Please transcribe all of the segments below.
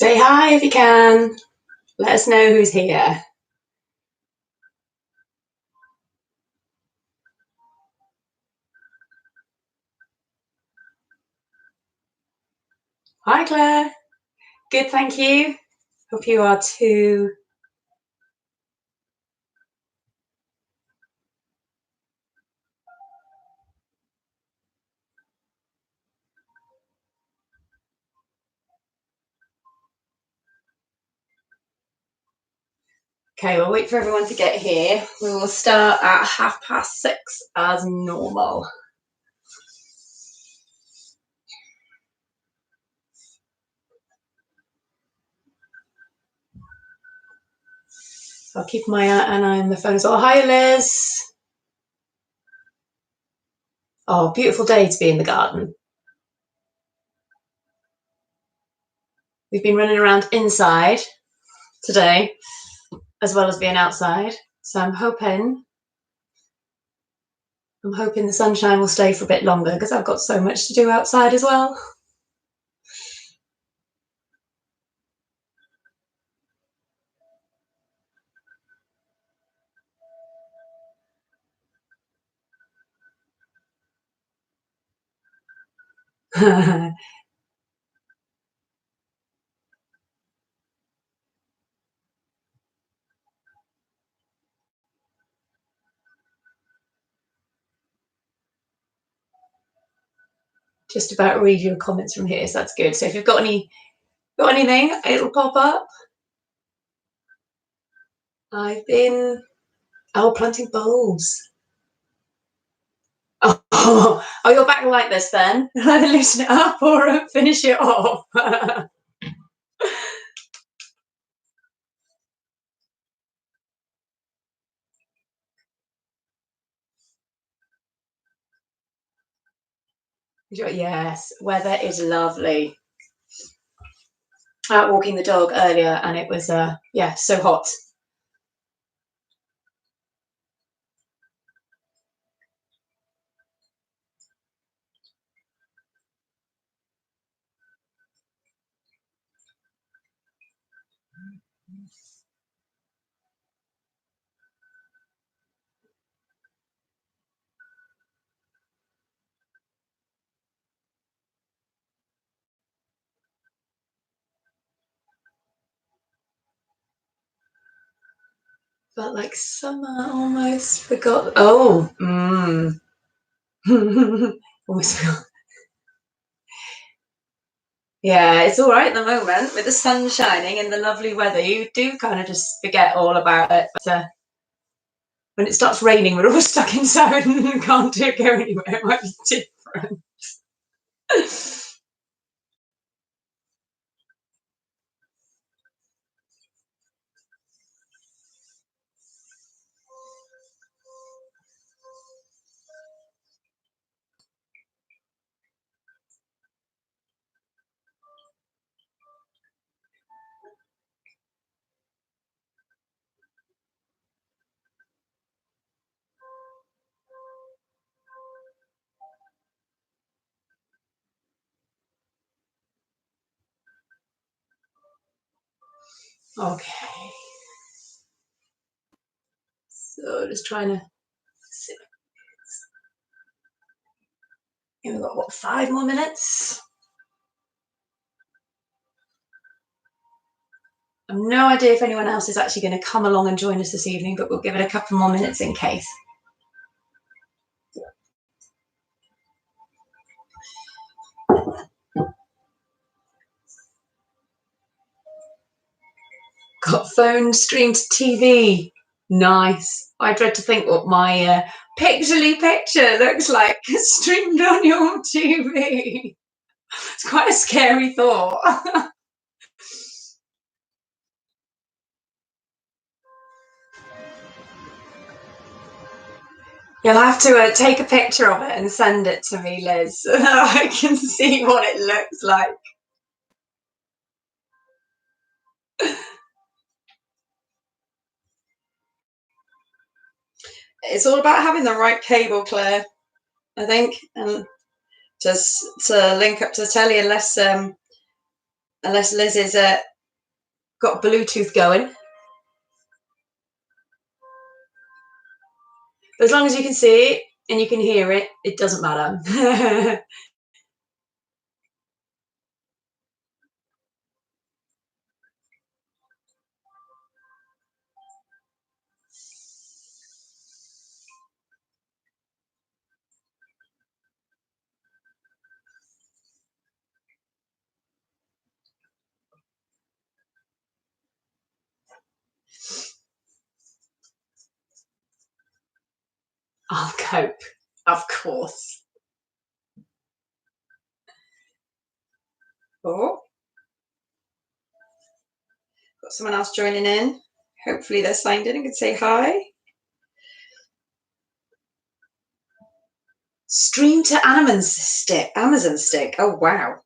Say hi if you can. Let us know who's here. Hi, Claire. Good, thank you. Hope you are too. Okay, we'll wait for everyone to get here. We will start at 6:30 as normal. So I'll keep my an eye on the phone as well. Hi, Liz. Oh, beautiful day to be in the garden. We've been running around inside today, as well as being outside. So I'm hoping the sunshine will stay for a bit longer because I've got so much to do outside as well. Just about read your comments from here, so that's good. So if you've got anything, it'll pop up. I've been planting bulbs. Oh, you're back like this then? Either loosen it up or finish it off. Yes, weather is lovely. Out walking the dog earlier and it was so hot. Felt like summer almost. Forgot. Oh, almost forgot. Yeah, it's all right at the moment with the sun shining and the lovely weather. You do kind of just forget all about it. But when it starts raining, we're all stuck inside and can't go anywhere. It might be different. Okay. So just trying to see. We've got what, 5 more minutes? I've no idea if anyone else is actually going to come along and join us this evening, but we'll give it a couple more minutes in case. Got phone streamed to TV. Nice. I dread to think what my pixely picture looks like streamed on your TV. It's quite a scary thought. You'll have to take a picture of it and send it to me, Liz, so that I can see what it looks like. It's all about having the right cable, Claire, I think, and just to link up to the telly, unless unless Liz is got Bluetooth going. But as long as you can see it and you can hear it, it doesn't matter. I'll cope, of course. Oh, got someone else joining in. Hopefully they're signed in and can say hi. Stream to Amazon stick. Oh, wow.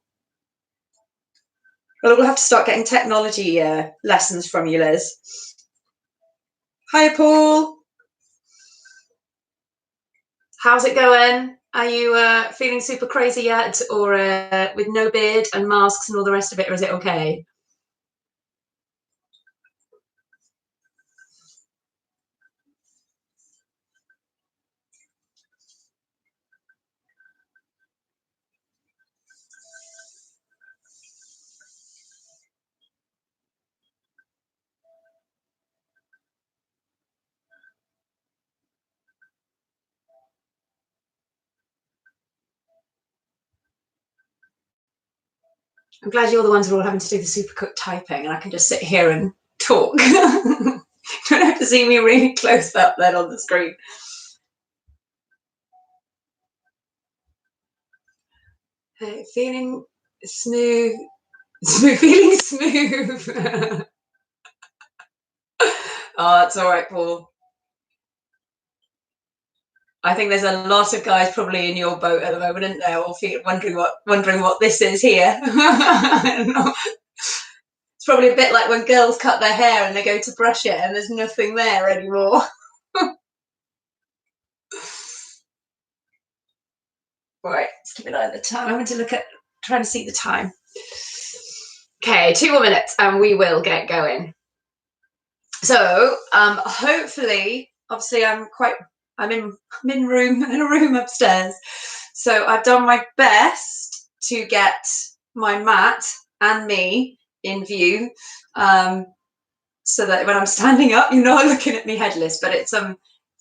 Well, we'll have to start getting technology lessons from you, Liz. Hi, Paul. How's it going? Are you feeling super crazy yet, or with no beard and masks and all the rest of it, or is it okay? I'm glad you're the ones who are all having to do the super quick typing, and I can just sit here and talk. You don't have to see me really close up then on the screen. Hey, feeling smooth, feeling smooth. Oh, it's all right, Paul. I think there's a lot of guys probably in your boat at the moment, isn't there? All wondering what this is here. It's probably a bit like when girls cut their hair and they go to brush it and there's nothing there anymore. Right, let's keep an eye on the time. I want to look at trying to see the time. Okay, 2 more minutes and we will get going. So hopefully, obviously I'm in a room upstairs. So I've done my best to get my mat and me in view. So that when I'm standing up, you're not looking at me headless, but it's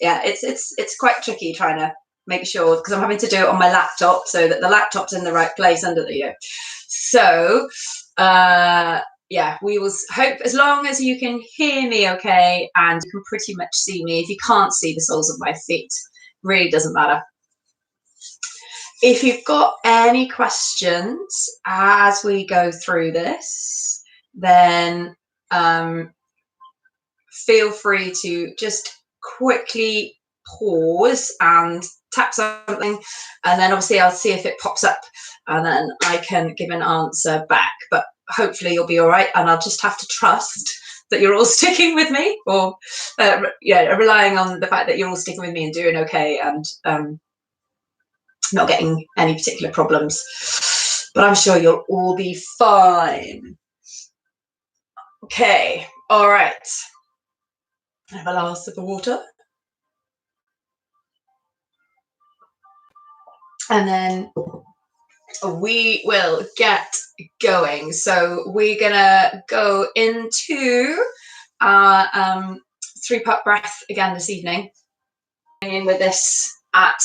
it's quite tricky trying to make sure, because I'm having to do it on my laptop so that the laptop's in the right place under the So yeah, we will hope, as long as you can hear me okay and you can pretty much see me. If you can't see the soles of my feet, really doesn't matter. If you've got any questions as we go through this, then feel free to just quickly pause and tap something, and then obviously I'll see if it pops up and then I can give an answer back. But hopefully you'll be all right, and I'll just have to trust that you're all sticking with me, or relying on the fact that you're all sticking with me and doing okay, and not getting any particular problems. But I'm sure you'll all be fine. Okay, all right. Have a last sip of water. And then we will get going. So we're gonna go into our 3-part breath again this evening. In with this at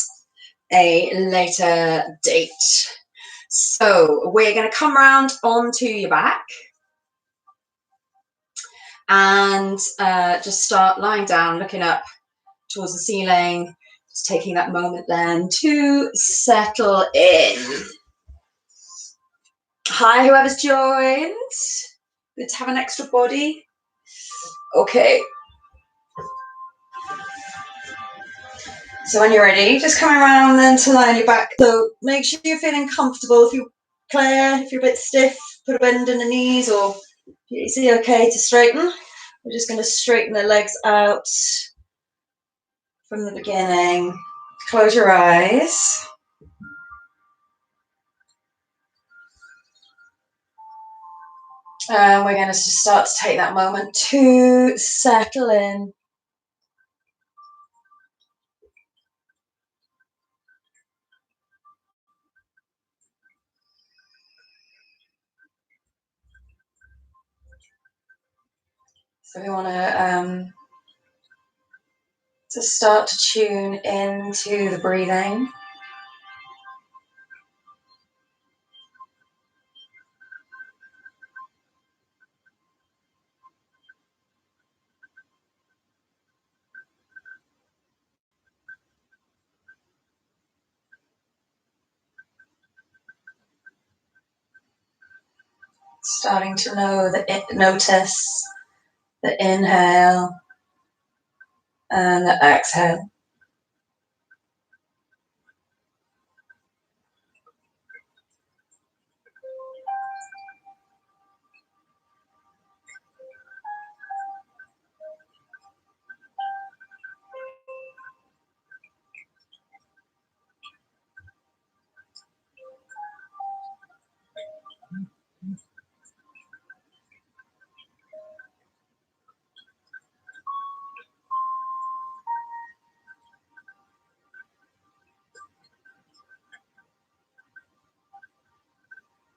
a later date. So we're gonna come around onto your back and just start lying down, looking up towards the ceiling. Just taking that moment then to settle in. Hi, whoever's joined. Good to have an extra body. Okay. So when you're ready, just coming around then to lie on your back. So make sure you're feeling comfortable. If you're a bit stiff, put a bend in the knees, or is it okay to straighten? We're just going to straighten the legs out from the beginning. Close your eyes. And we're going to start to take that moment to settle in. So we want to start to tune into the breathing. Starting to notice the inhale and the exhale.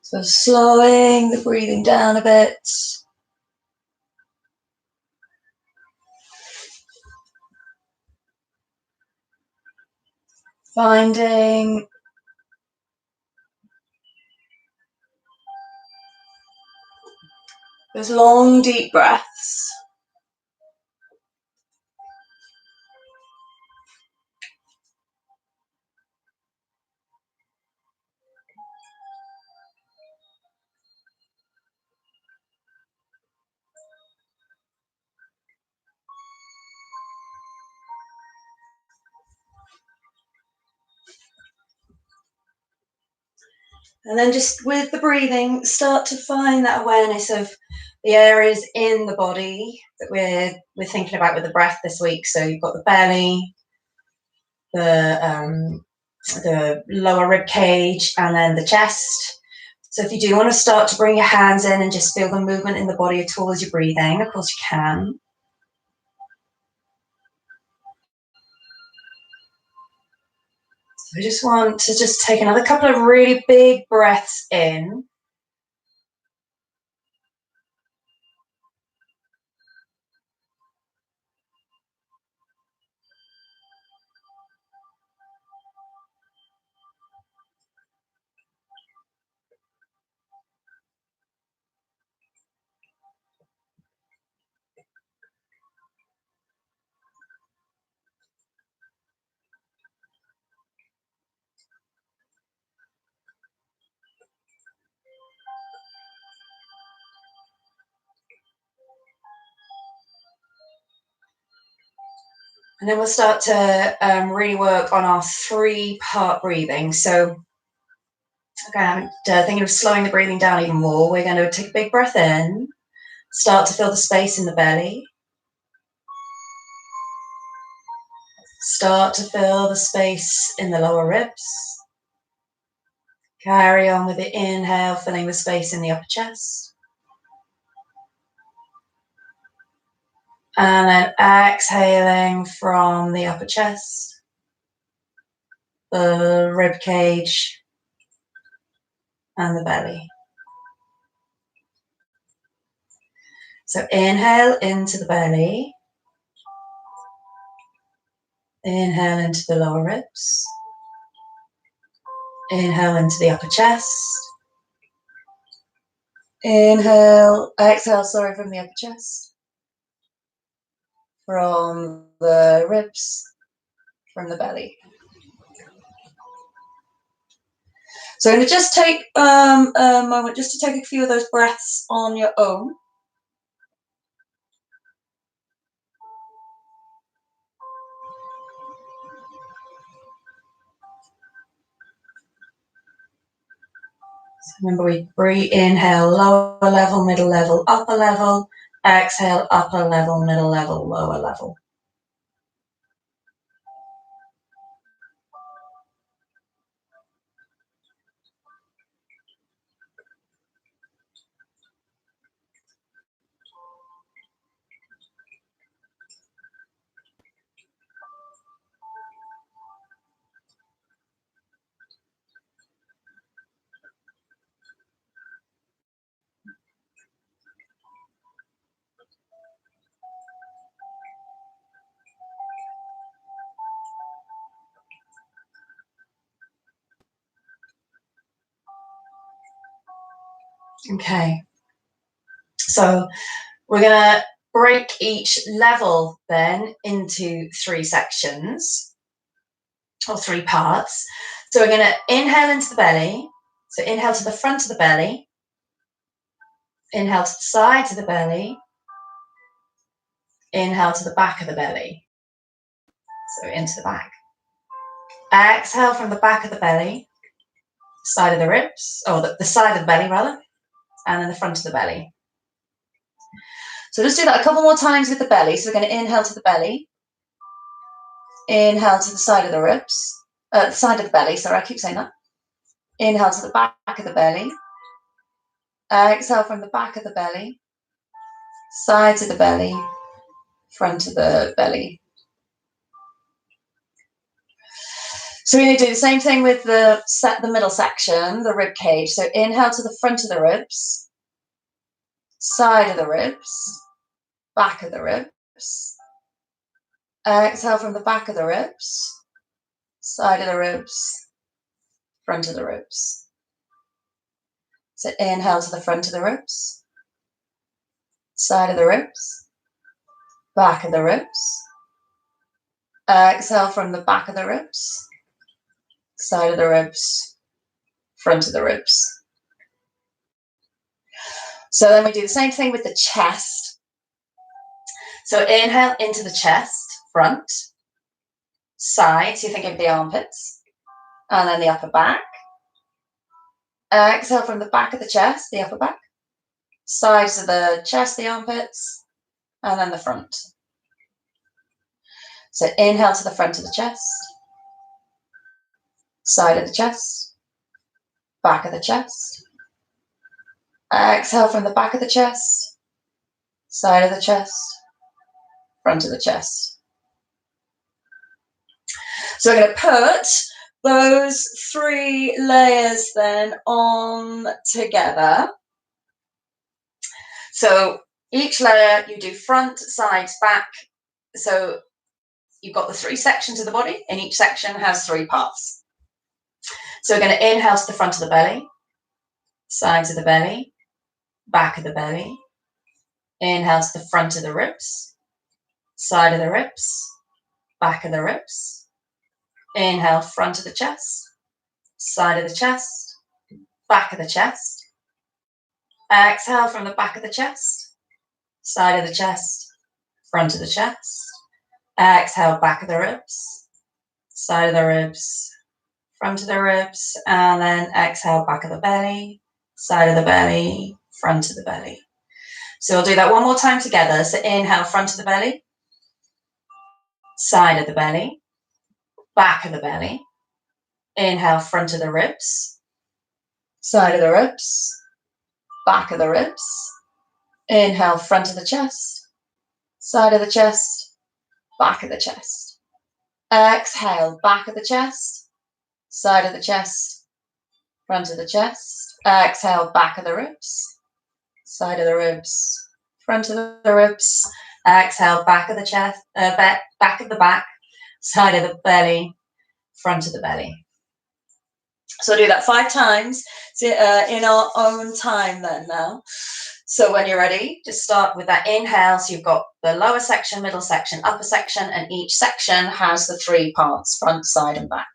So slowing the breathing down a bit. Finding those long, deep breaths. And then just with the breathing, start to find that awareness of the areas in the body that we're thinking about with the breath this week. So you've got the belly, the lower rib cage, and then the chest. So if you do want to start to bring your hands in and just feel the movement in the body at all as you're breathing, of course you can. So I just want to just take another couple of really big breaths in. And then we'll start to really work on our 3-part breathing. So again, thinking of slowing the breathing down even more, we're going to take a big breath in, start to feel the space in the belly. Start to feel the space in the lower ribs. Carry on with the inhale, filling the space in the upper chest. And then exhaling from the upper chest, the rib cage, and the belly. So inhale into the belly. Inhale into the lower ribs. Inhale into the upper chest. Exhale, from the upper chest. From the ribs, from the belly. So I'm going to just take a moment just to take a few of those breaths on your own. So remember, we inhale, lower level, middle level, upper level. Exhale, upper level, middle level, lower level. Okay. So we're going to break each level then into 3 sections or 3 parts. So we're going to inhale into the belly. So inhale to the front of the belly. Inhale to the sides of the belly. Inhale to the back of the belly. So into the back. Exhale from the back of the belly, side of the ribs, or the side of the belly rather, and then the front of the belly. So just do that a couple more times with the belly. So we're going to inhale to the belly. Inhale to the side of the ribs, side of the belly, sorry, I keep saying that. Inhale to the back of the belly. Exhale from the back of the belly, sides of the belly, front of the belly. So we're going to do the same thing with the middle section, the rib cage. So inhale to the front of the ribs, side of the ribs, back of the ribs. Exhale from the back of the ribs, side of the ribs, front of the ribs. So inhale to the front of the ribs, side of the ribs, back of the ribs. Exhale from the back of the ribs, side of the ribs, front of the ribs. So then we do the same thing with the chest. So inhale into the chest, front, side, so you think of the armpits, and then the upper back. Exhale from the back of the chest, the upper back, sides of the chest, the armpits, and then the front. So inhale to the front of the chest, side of the chest, back of the chest. Exhale from the back of the chest, side of the chest, front of the chest. So we're going to put those 3 layers then on together. So each layer you do front, sides, back. So you've got the 3 sections of the body, and each section has 3 parts. So we're going to inhale to the front of the belly, sides of the belly, back of the belly. Inhale to the front of the ribs, side of the ribs, back of the ribs. Inhale, front of the chest, side of the chest, back of the chest. Exhale from the back of the chest, side of the chest, front of the chest. Exhale, back of the ribs, side of the ribs, front of the ribs. And then exhale, back of the belly, side of the belly, front of the belly. So we'll do that one more time together. So inhale, front of the belly, side of the belly, back of the belly. Inhale, front of the ribs, side of the ribs, back of the ribs. Inhale, front of the chest, side of the chest, back of the chest. Exhale, back of the chest, side of the chest, front of the chest. Exhale, back of the ribs, side of the ribs, front of the ribs. Exhale, back of the chest, back of the back, side of the belly, front of the belly. So do that 5 times in our own time then now. So when you're ready, just start with that inhale. So you've got the lower section, middle section, upper section, and each section has the 3 parts, front, side, and back.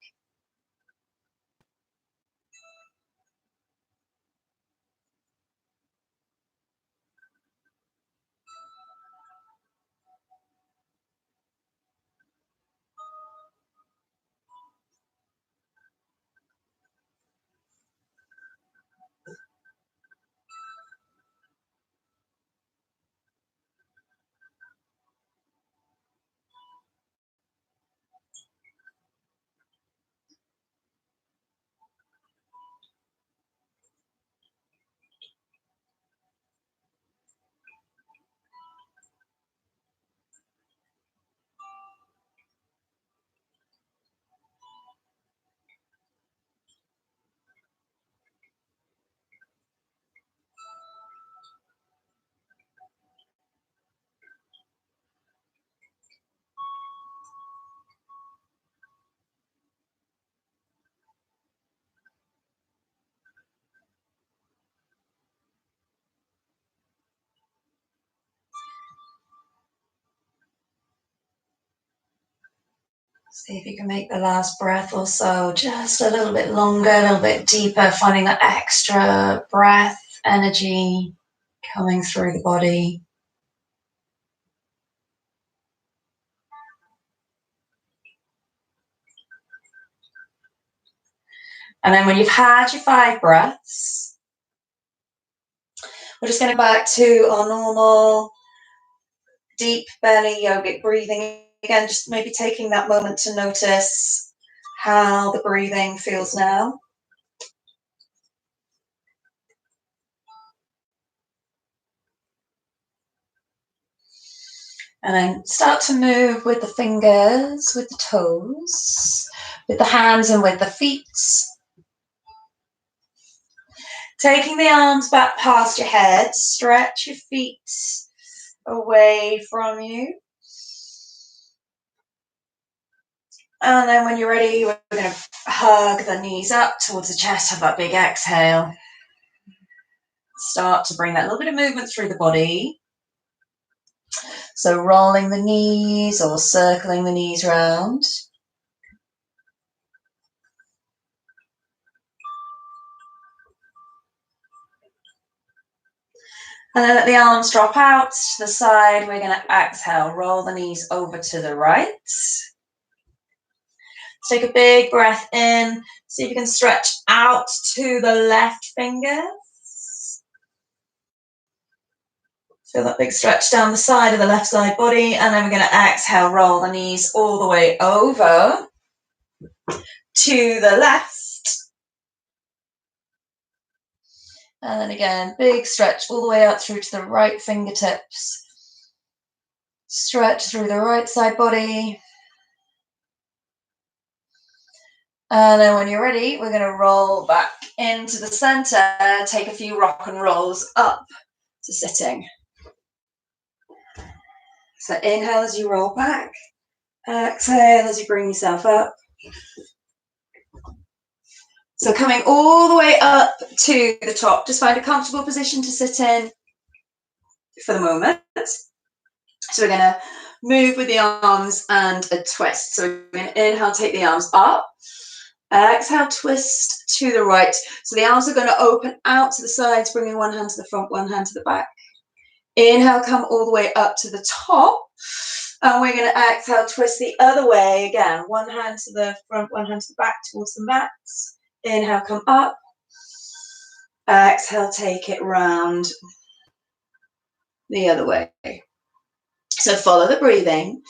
See if you can make the last breath or so just a little bit longer, a little bit deeper, finding that extra breath, energy coming through the body. And then when you've had your 5 breaths, we're just going to go back to our normal deep belly yogic breathing. Again, just maybe taking that moment to notice how the breathing feels now. And then start to move with the fingers, with the toes, with the hands and with the feet. Taking the arms back past your head, stretch your feet away from you. And then when you're ready, we're going to hug the knees up towards the chest, have that big exhale. Start to bring that little bit of movement through the body. So rolling the knees or circling the knees round. And then let the arms drop out to the side. We're going to exhale, roll the knees over to the right. Take a big breath in. See if you can stretch out to the left fingers. Feel that big stretch down the side of the left side body. And then we're going to exhale, roll the knees all the way over to the left. And then again, big stretch all the way out through to the right fingertips. Stretch through the right side body. And then when you're ready, we're going to roll back into the center. Take a few rock and rolls up to sitting. So inhale as you roll back. Exhale as you bring yourself up. So coming all the way up to the top, just find a comfortable position to sit in for the moment. So we're going to move with the arms and a twist. So we're going to inhale, take the arms up. Exhale, twist to the right. So the arms are going to open out to the sides, bringing one hand to the front, one hand to the back. Inhale, come all the way up to the top. And we're going to exhale, twist the other way again. One hand to the front, one hand to the back, towards the mat. Inhale, come up. Exhale, take it round the other way. So follow the breathing.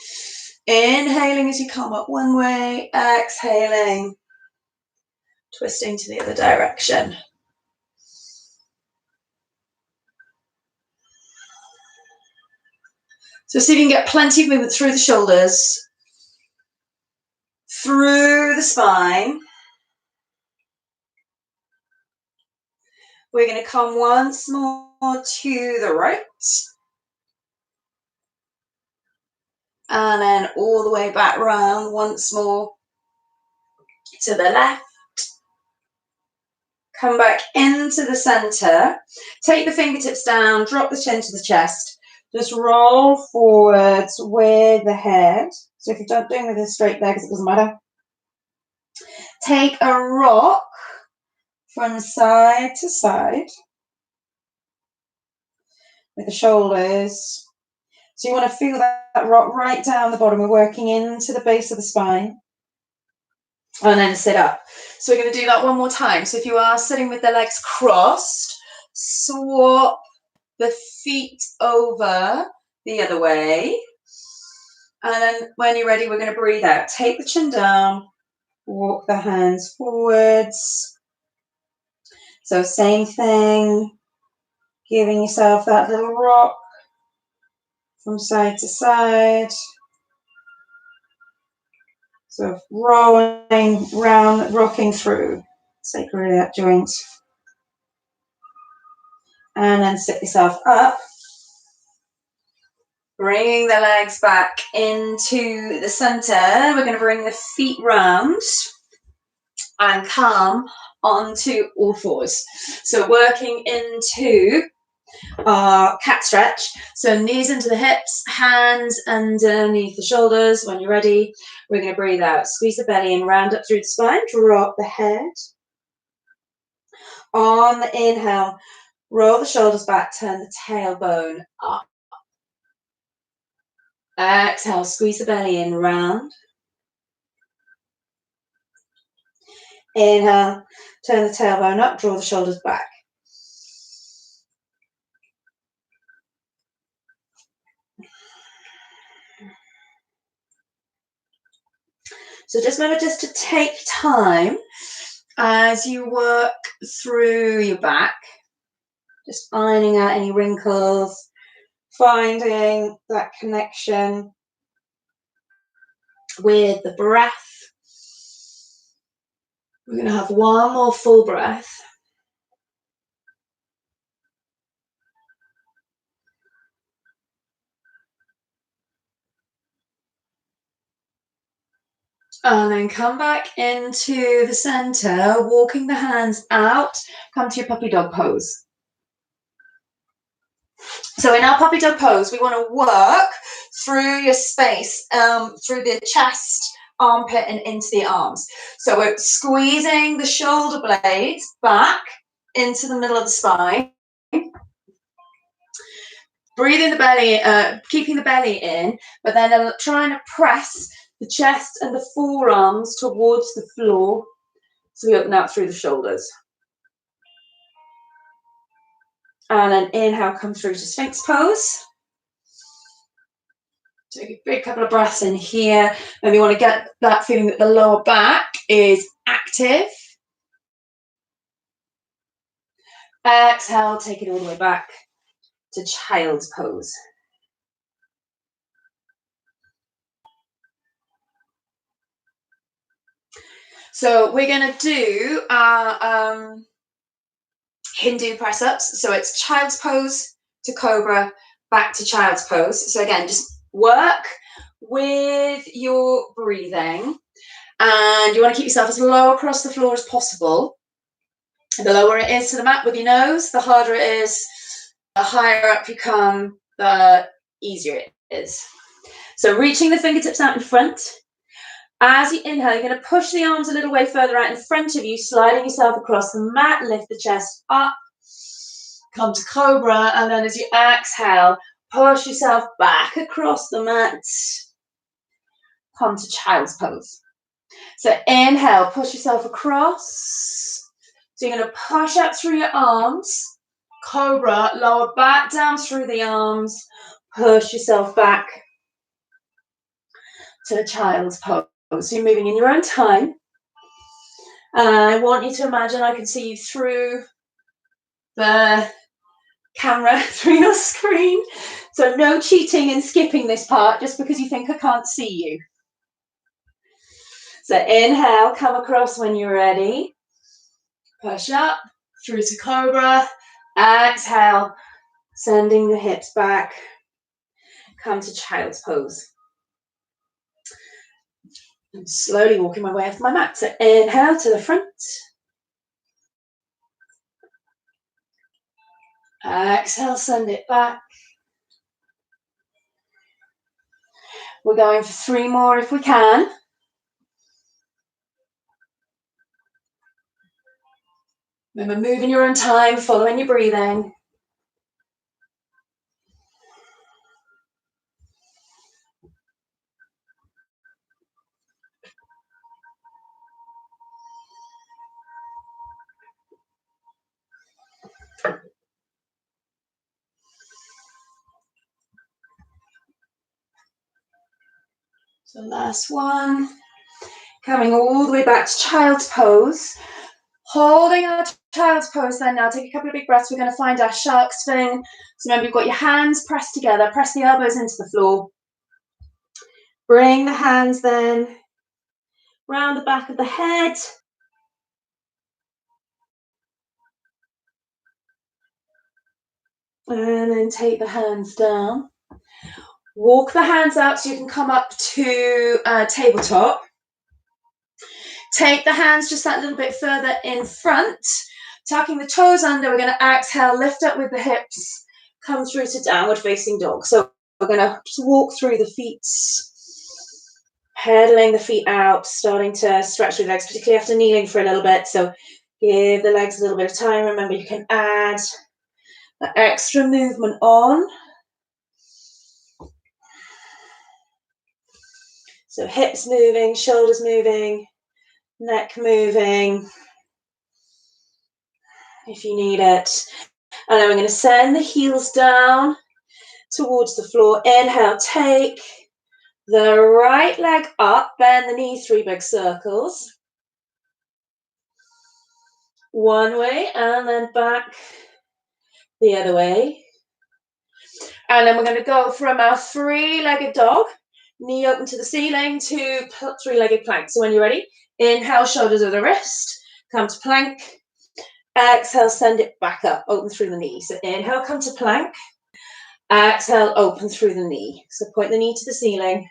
Inhaling as you come up one way, exhaling, twisting to the other direction. So see if you can get plenty of movement through the shoulders, through the spine. We're going to come once more to the right. And then all the way back round once more to the left. Come back into the center. Take the fingertips down, drop the chin to the chest. Just roll forwards with the head. So if you're doing with a straight legs, it doesn't matter. Take a rock from side to side with the shoulders. So you want to feel that rock right down the bottom. We're working into the base of the spine. And then sit up. So we're going to do that one more time. So if you are sitting with the legs crossed, swap the feet over the other way. And then when you're ready, we're going to breathe out. Take the chin down, walk the hands forwards. So same thing, giving yourself that little rock from side to side. So rolling round, rocking through sacroiliac joint. And then sit yourself up. Bringing the legs back into the center. We're going to bring the feet round and come onto all fours. So working into our cat stretch. So knees into the hips, hands underneath the shoulders. When you're ready, we're going to breathe out. Squeeze the belly in, round up through the spine, drop the head. On the inhale, roll the shoulders back, turn the tailbone up. Exhale, squeeze the belly in, round. Inhale, turn the tailbone up, draw the shoulders back. So just remember just to take time as you work through your back, just ironing out any wrinkles, finding that connection with the breath. We're going to have one more full breath. And then come back into the center, walking the hands out, come to your puppy dog pose. So in our puppy dog pose, we want to work through your space, through the chest, armpit, and into the arms. So we're squeezing the shoulder blades back into the middle of the spine. Breathing the belly, keeping the belly in, but then trying to press the chest and the forearms towards the floor. So we open out through the shoulders. And then inhale, come through to Sphinx pose. Take a big couple of breaths in here. And we want to get that feeling that the lower back is active. Exhale, take it all the way back to child's pose. So we're going to do our Hindu press ups. So it's child's pose to cobra, back to child's pose. So again, just work with your breathing, and you want to keep yourself as low across the floor as possible. The lower it is to the mat with your nose, the harder it is. The higher up you come, the easier it is. So reaching the fingertips out in front. As you inhale, you're going to push the arms a little way further out in front of you, sliding yourself across the mat, lift the chest up, come to cobra, and then as you exhale, push yourself back across the mat, come to child's pose. So inhale, push yourself across. So you're going to push up through your arms, cobra, lower back down through the arms, push yourself back to child's pose. So you're moving in your own time. And I want you to imagine I can see you through the camera, through your screen. So no cheating and skipping this part just because you think I can't see you. So inhale, come across when you're ready. Push up, through to cobra. Exhale, sending the hips back. Come to child's pose. I'm slowly walking my way off my mat. So inhale to the front. Exhale, send it back. We're going for 3 more if we can. Remember, move in your own time, following your breathing. So last one. Coming all the way back to child's pose. Holding our child's pose then now. Take a couple of big breaths. We're going to find our shark swing. So remember, you've got your hands pressed together. Press the elbows into the floor. Bring the hands then round the back of the head. And then take the hands down. Walk the hands out so you can come up to tabletop. Take the hands just that little bit further in front. Tucking the toes under, we're going to exhale, lift up with the hips, come through to downward facing dog. So we're going to just walk through the feet, pedaling the feet out, starting to stretch the legs, particularly after kneeling for a little bit. So give the legs a little bit of time. Remember, you can add that extra movement on. So hips moving, shoulders moving, neck moving, if you need it. And then we're going to send the heels down towards the floor. Inhale, take the right leg up, bend the knee, 3 big circles. One way, and then back the other way. And then we're going to go from our 3-legged dog, knee open to the ceiling, to 3-legged plank. So when you're ready, inhale, shoulders over the wrist, come to plank. Exhale, send it back up, open through the knee. So inhale, come to plank. Exhale, open through the knee. So point the knee to the ceiling.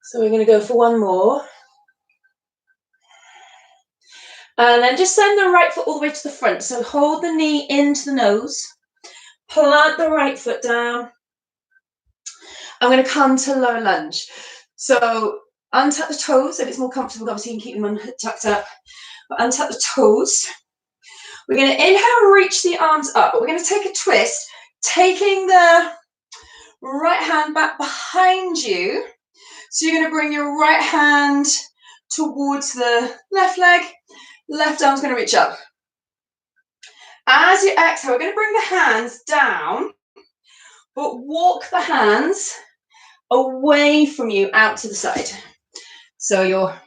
So we're going to go for one more. And then just send the right foot all the way to the front. So hold the knee into the nose. Plant the right foot down. I'm going to come to low lunge. So untuck the toes if it's more comfortable. Obviously, you can keep them tucked up. But untuck the toes. We're going to inhale, reach the arms up. But we're going to take a twist, taking the right hand back behind you. So you're going to bring your right hand towards the left leg. Left arm's going to reach up. As you exhale, we're going to bring the hands down, but walk the hands away from you out to the side. So you're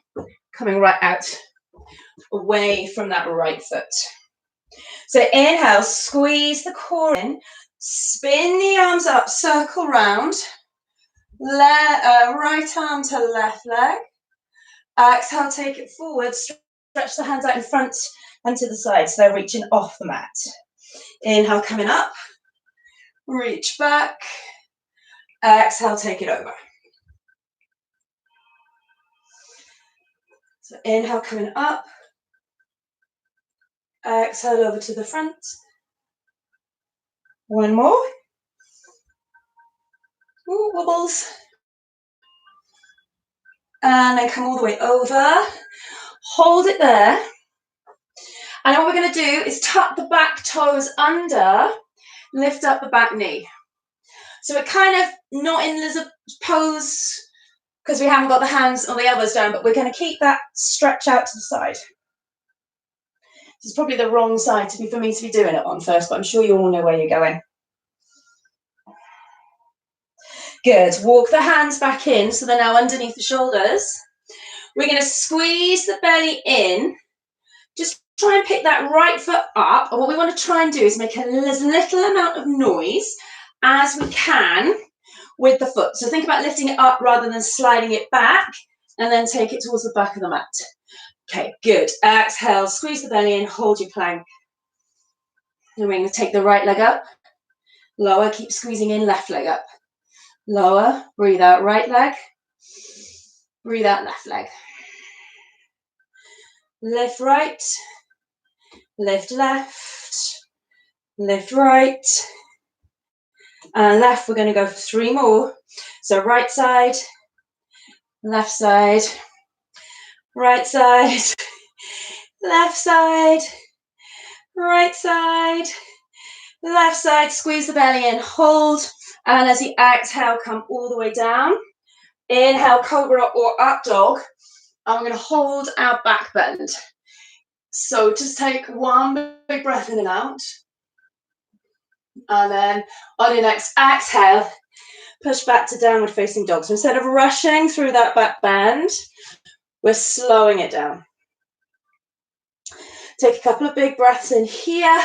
coming right out, away from that right foot. So inhale, squeeze the core in, spin the arms up, circle round, right arm to left leg. Exhale, take it forward, stretch the hands out in front and to the side, so they're reaching off the mat. Inhale, coming up, reach back. Exhale, take it over. So inhale, coming up. Exhale, over to the front. One more. Ooh, wobbles. And then come all the way over. Hold it there. And then what we're going to do is tuck the back toes under, lift up the back knee. So we're kind of not in lizard pose because we haven't got the hands or the elbows down, but we're going to keep that stretch out to the side. This is probably the wrong side for me to be doing it on first, but I'm sure you all know where you're going. Good. Walk the hands back in so they're now underneath the shoulders. We're going to squeeze the belly in. Just try and pick that right foot up. And what we want to try and do is make as little amount of noise as we can with the foot. So think about lifting it up rather than sliding it back, and then take it towards the back of the mat. Okay, good. Exhale, squeeze the belly in, hold your plank. And we're going to take the right leg up. Lower, keep squeezing in, left leg up. Lower, breathe out, right leg. Breathe out, left leg. Lift right, lift left, lift right, and left. We're going to go for 3 more. So right side, left side, right side, left side, right side, left side. Squeeze the belly in, hold, and as you exhale, come all the way down. Inhale, cobra or up dog. And we're going to hold our back bend. So just take one big breath in and out. And then on your next exhale, push back to downward facing dog. So instead of rushing through that back bend, we're slowing it down. Take a couple of big breaths in here.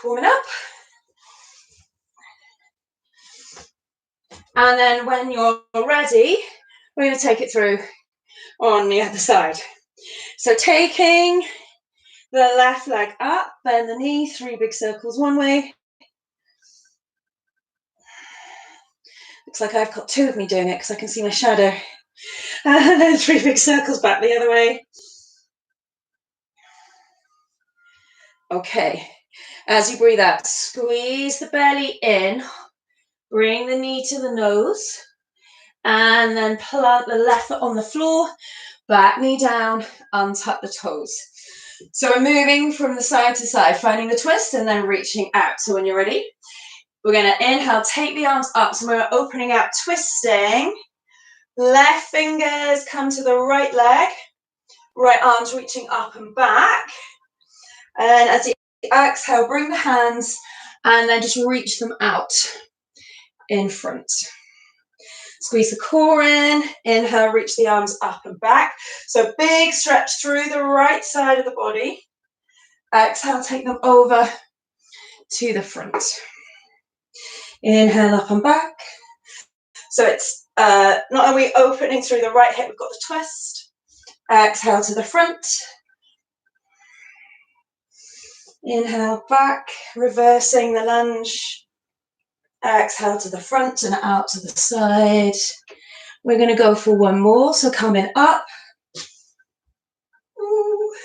Warming up. And then when you're ready, we're going to take it through on the other side. So taking the left leg up, bend the knee, 3 big circles one way. Looks like I've got two of me doing it because I can see my shadow. And then 3 big circles back the other way. Okay, as you breathe out, squeeze the belly in, bring the knee to the nose, and then plant the left foot on the floor, back knee down, untuck the toes. So we're moving from the side to side, finding the twist and then reaching out. So when you're ready, we're going to inhale, take the arms up. So we're opening out, twisting. Left fingers come to the right leg, right arms reaching up and back. And as you exhale, bring the hands and then just reach them out in front. Squeeze the core in, inhale, reach the arms up and back. So big stretch through the right side of the body. Exhale, take them over to the front. Inhale, up and back. So it's not only opening through the right hip, we've got the twist. Exhale to the front. Inhale, back, reversing the lunge. Exhale to the front and out to the side. We're going to go for one more. So coming up. Ooh.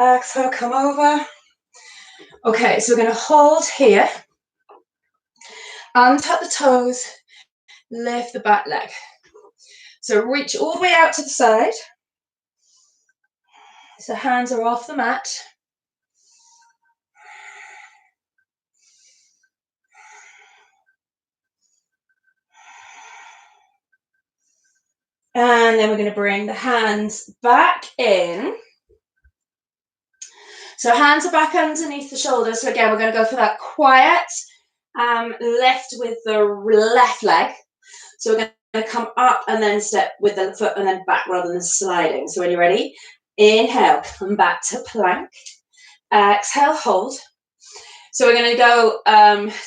Exhale, come over. Okay, so we're going to hold here. Untuck the toes. Lift the back leg. So reach all the way out to the side. So hands are off the mat. And then we're going to bring the hands back in. So hands are back underneath the shoulders. So again, we're going to go for that quiet lift with the left leg. So we're going to come up and then step with the foot and then back rather than sliding. So when you're ready, inhale, come back to plank. Exhale, hold. So we're going to go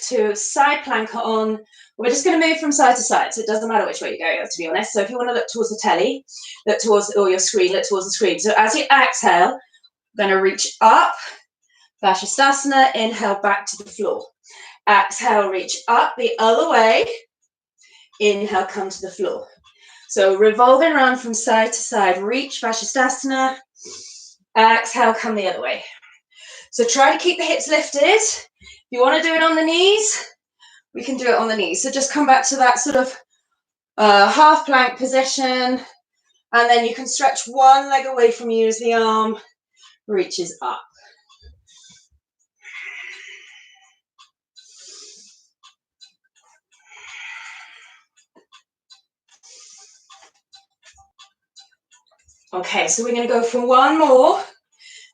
to side plank on. We're just going to move from side to side, so it doesn't matter which way you go, to be honest. So if you want to look towards the telly, look towards, or your screen, look towards the screen. So as you exhale, we're going to reach up, Vashisthasana, inhale back to the floor. Exhale, reach up the other way. Inhale, come to the floor. So revolving around from side to side, reach Vashisthasana. Exhale, come the other way. So try to keep the hips lifted. If you want to do it on the knees, we can do it on the knees. So just come back to that sort of half plank position, and then you can stretch one leg away from you as the arm reaches up. Okay, so we're going to go for one more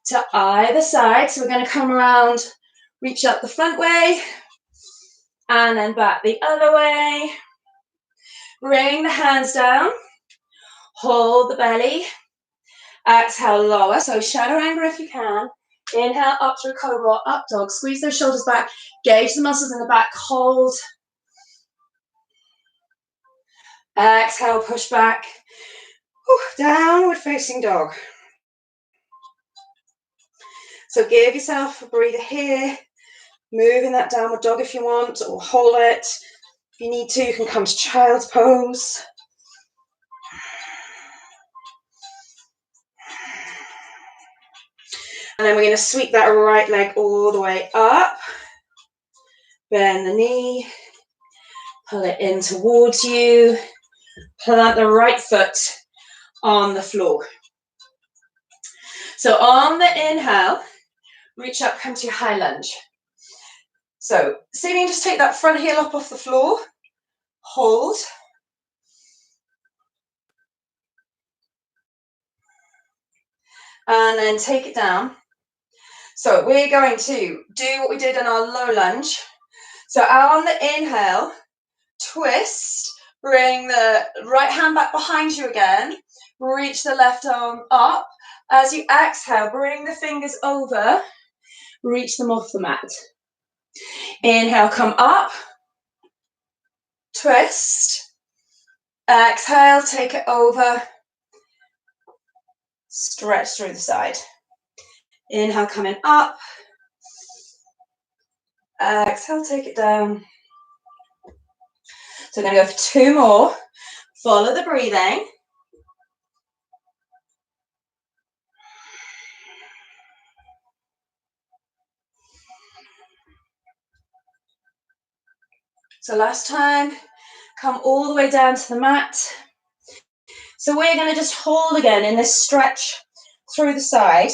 to either side. So we're going to come around, reach up the front way, and then back the other way. Bring the hands down, hold the belly. Exhale, lower, so shadow angle if you can. Inhale, up through cobra, up dog. Squeeze those shoulders back, gauge the muscles in the back, hold. Exhale, push back. Downward facing dog. So give yourself a breather here. Move in that downward dog if you want, or hold it. If you need to, you can come to child's pose. And then we're going to sweep that right leg all the way up. Bend the knee. Pull it in towards you. Plant the right foot on the floor. So on the inhale, reach up, come to your high lunge. So see if you can just take that front heel up off the floor. Hold. And then take it down. So we're going to do what we did in our low lunge. So on the inhale, twist, bring the right hand back behind you again, reach the left arm up. As you exhale, bring the fingers over, reach them off the mat. Inhale, come up, twist. Exhale, take it over, stretch through the side. Inhale, coming up. Exhale, take it down. So I'm going to go for 2 more. Follow the breathing. So last time, come all the way down to the mat. So we're going to just hold again in this stretch through the side.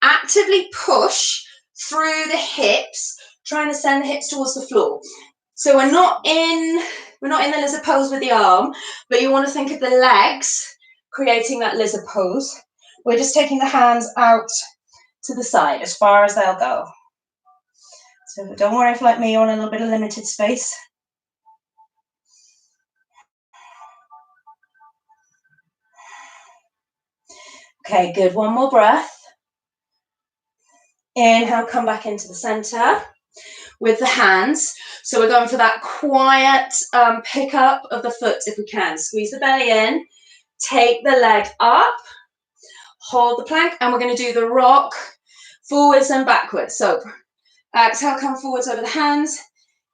Actively push through the hips, trying to send the hips towards the floor. So we're not in the lizard pose with the arm, but you want to think of the legs creating that lizard pose. We're just taking the hands out to the side as far as they'll go. So don't worry if, like me, you're on a little bit of limited space. Okay, good. One more breath. Inhale, come back into the center with the hands. So we're going for that quiet pick up of the foot if we can. Squeeze the belly in, take the leg up, hold the plank, and we're going to do the rock forwards and backwards. So exhale, come forwards over the hands.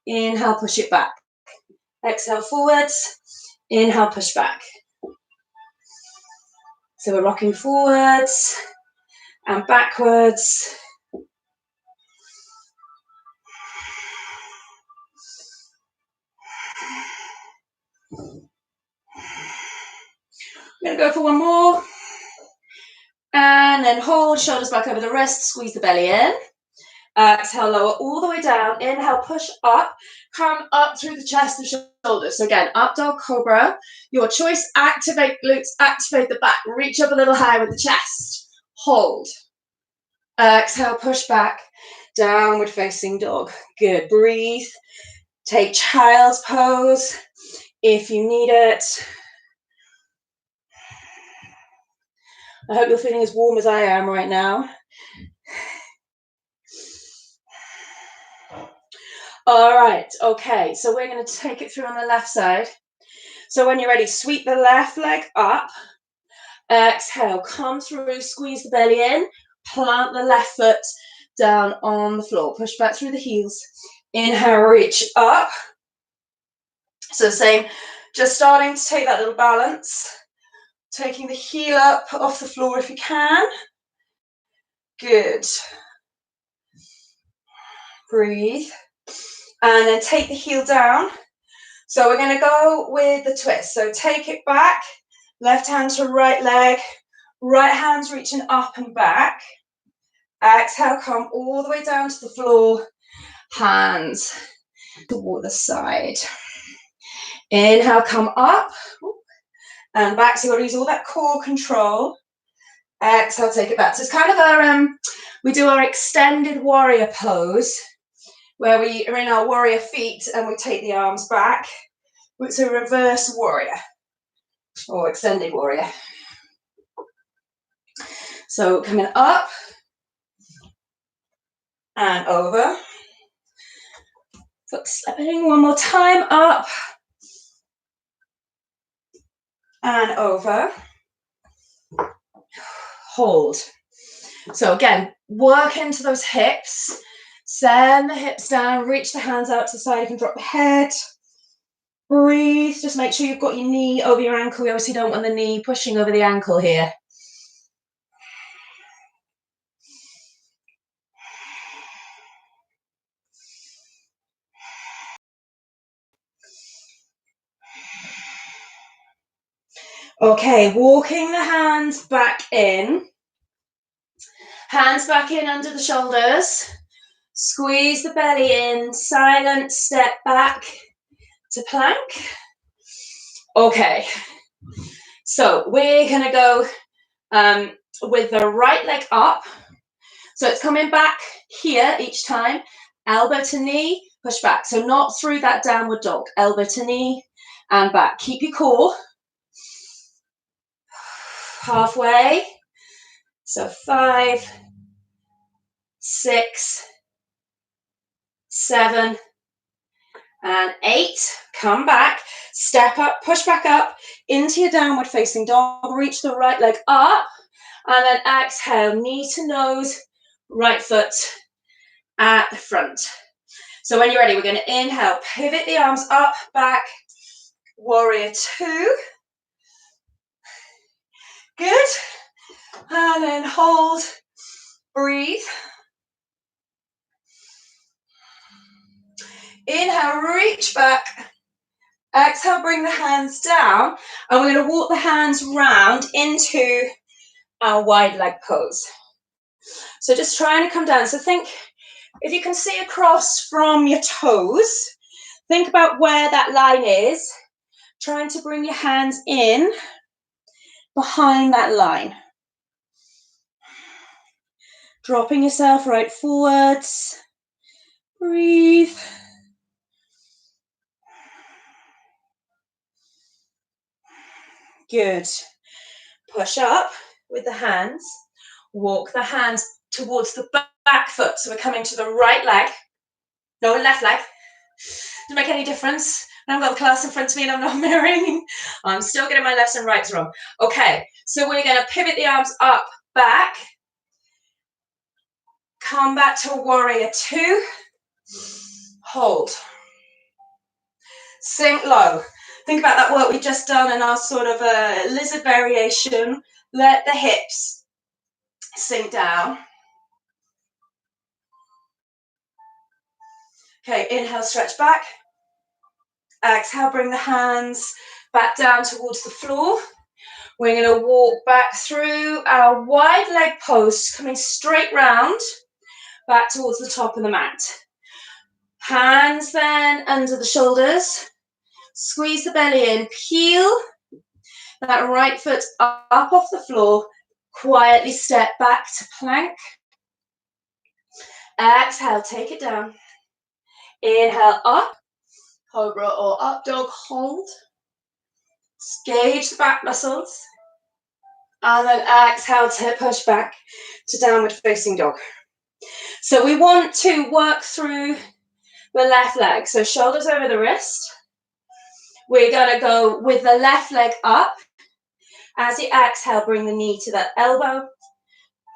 Inhale, push it back. Exhale, forwards. Inhale, push back. So we're rocking forwards and backwards. I'm going to go for one more. And then hold, shoulders back over the wrist, squeeze the belly in. Exhale, lower all the way down. Inhale, push up. Come up through the chest and shoulders. So again, up dog cobra. Your choice, activate glutes, activate the back. Reach up a little higher with the chest. Hold. Exhale, push back. Downward facing dog. Good. Breathe. Take child's pose if you need it. I hope you're feeling as warm as I am right now. All right, okay, so we're going to take it through on the left side. So when you're ready, sweep the left leg up. Exhale, come through, squeeze the belly in, plant the left foot down on the floor. Push back through the heels. Inhale, reach up. So same, just starting to take that little balance. Taking the heel up off the floor if you can. Good. Breathe. And then take the heel down. So we're going to go with the twist. So take it back, left hand to right leg, right hand's reaching up and back. Exhale, come all the way down to the floor, hands toward the side. Inhale, come up and back. So you've got to use all that core control. Exhale, take it back. So it's kind of our, we do our extended warrior pose, where we are in our warrior feet and we take the arms back. It's a reverse warrior or extended warrior. So coming up and over. Foot stepping one more time, up and over. Hold. So again, work into those hips. Send the hips down, reach the hands out to the side. You can drop the head. Breathe. Just make sure you've got your knee over your ankle. We obviously don't want the knee pushing over the ankle here. Okay, walking the hands back in. Hands back in under the shoulders. Squeeze the belly in. Silent step back to plank. Okay, so we're going to go with the right leg up. So it's coming back here each time. Elbow to knee, push back. So not through that downward dog. Elbow to knee and back. Keep your core. Halfway. So 5, 6, 7, and 8. Come back. Step up, push back up into your downward facing dog. Reach the right leg up. And then exhale, knee to nose, right foot at the front. So when you're ready, we're going to inhale, pivot the arms up, back, Warrior two. Good. And then hold, breathe. Inhale, reach back. Exhale, bring the hands down. And we're going to walk the hands round into our wide leg pose. So just trying to come down. So think, if you can see across from your toes, think about where that line is. Trying to bring your hands in behind that line. Dropping yourself right forwards. Breathe. Good. Push up with the hands. Walk the hands towards the back foot. So we're coming to the right leg. No, left leg. Doesn't make any difference. I've got the class in front of me and I'm not mirroring. I'm still getting my lefts and rights wrong. Okay, so we're going to pivot the arms up, back. Come back to warrior two. Hold. Sink low. Think about that work we've just done in our sort of lizard variation. Let the hips sink down. Okay, inhale, stretch back. Exhale, bring the hands back down towards the floor. We're going to walk back through our wide leg pose, coming straight round, back towards the top of the mat. Hands then under the shoulders. Squeeze the belly in. Peel that right foot up off the floor. Quietly step back to plank. Exhale, take it down. Inhale, up. Cobra or up dog, hold. Engage the back muscles. And then exhale to push back to downward facing dog. So we want to work through the left leg. So shoulders over the wrist. We're going to go with the left leg up. As you exhale, bring the knee to that elbow.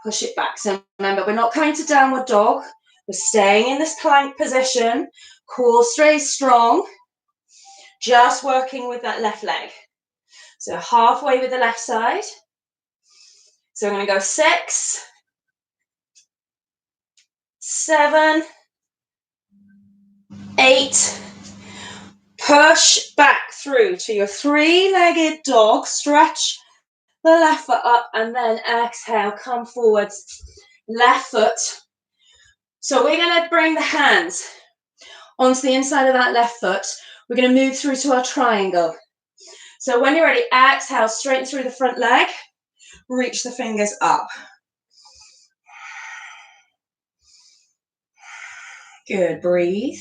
Push it back. So remember, we're not coming to downward dog. We're staying in this plank position. Core stays strong. Just working with that left leg. So halfway with the left side. So I'm going to go 6, 7, 8. Push back through to your three-legged dog. Stretch the left foot up and then exhale, come forwards. Left foot. So we're going to bring the hands onto the inside of that left foot. We're going to move through to our triangle. So when you're ready, exhale, straighten through the front leg. Reach the fingers up. Good, breathe.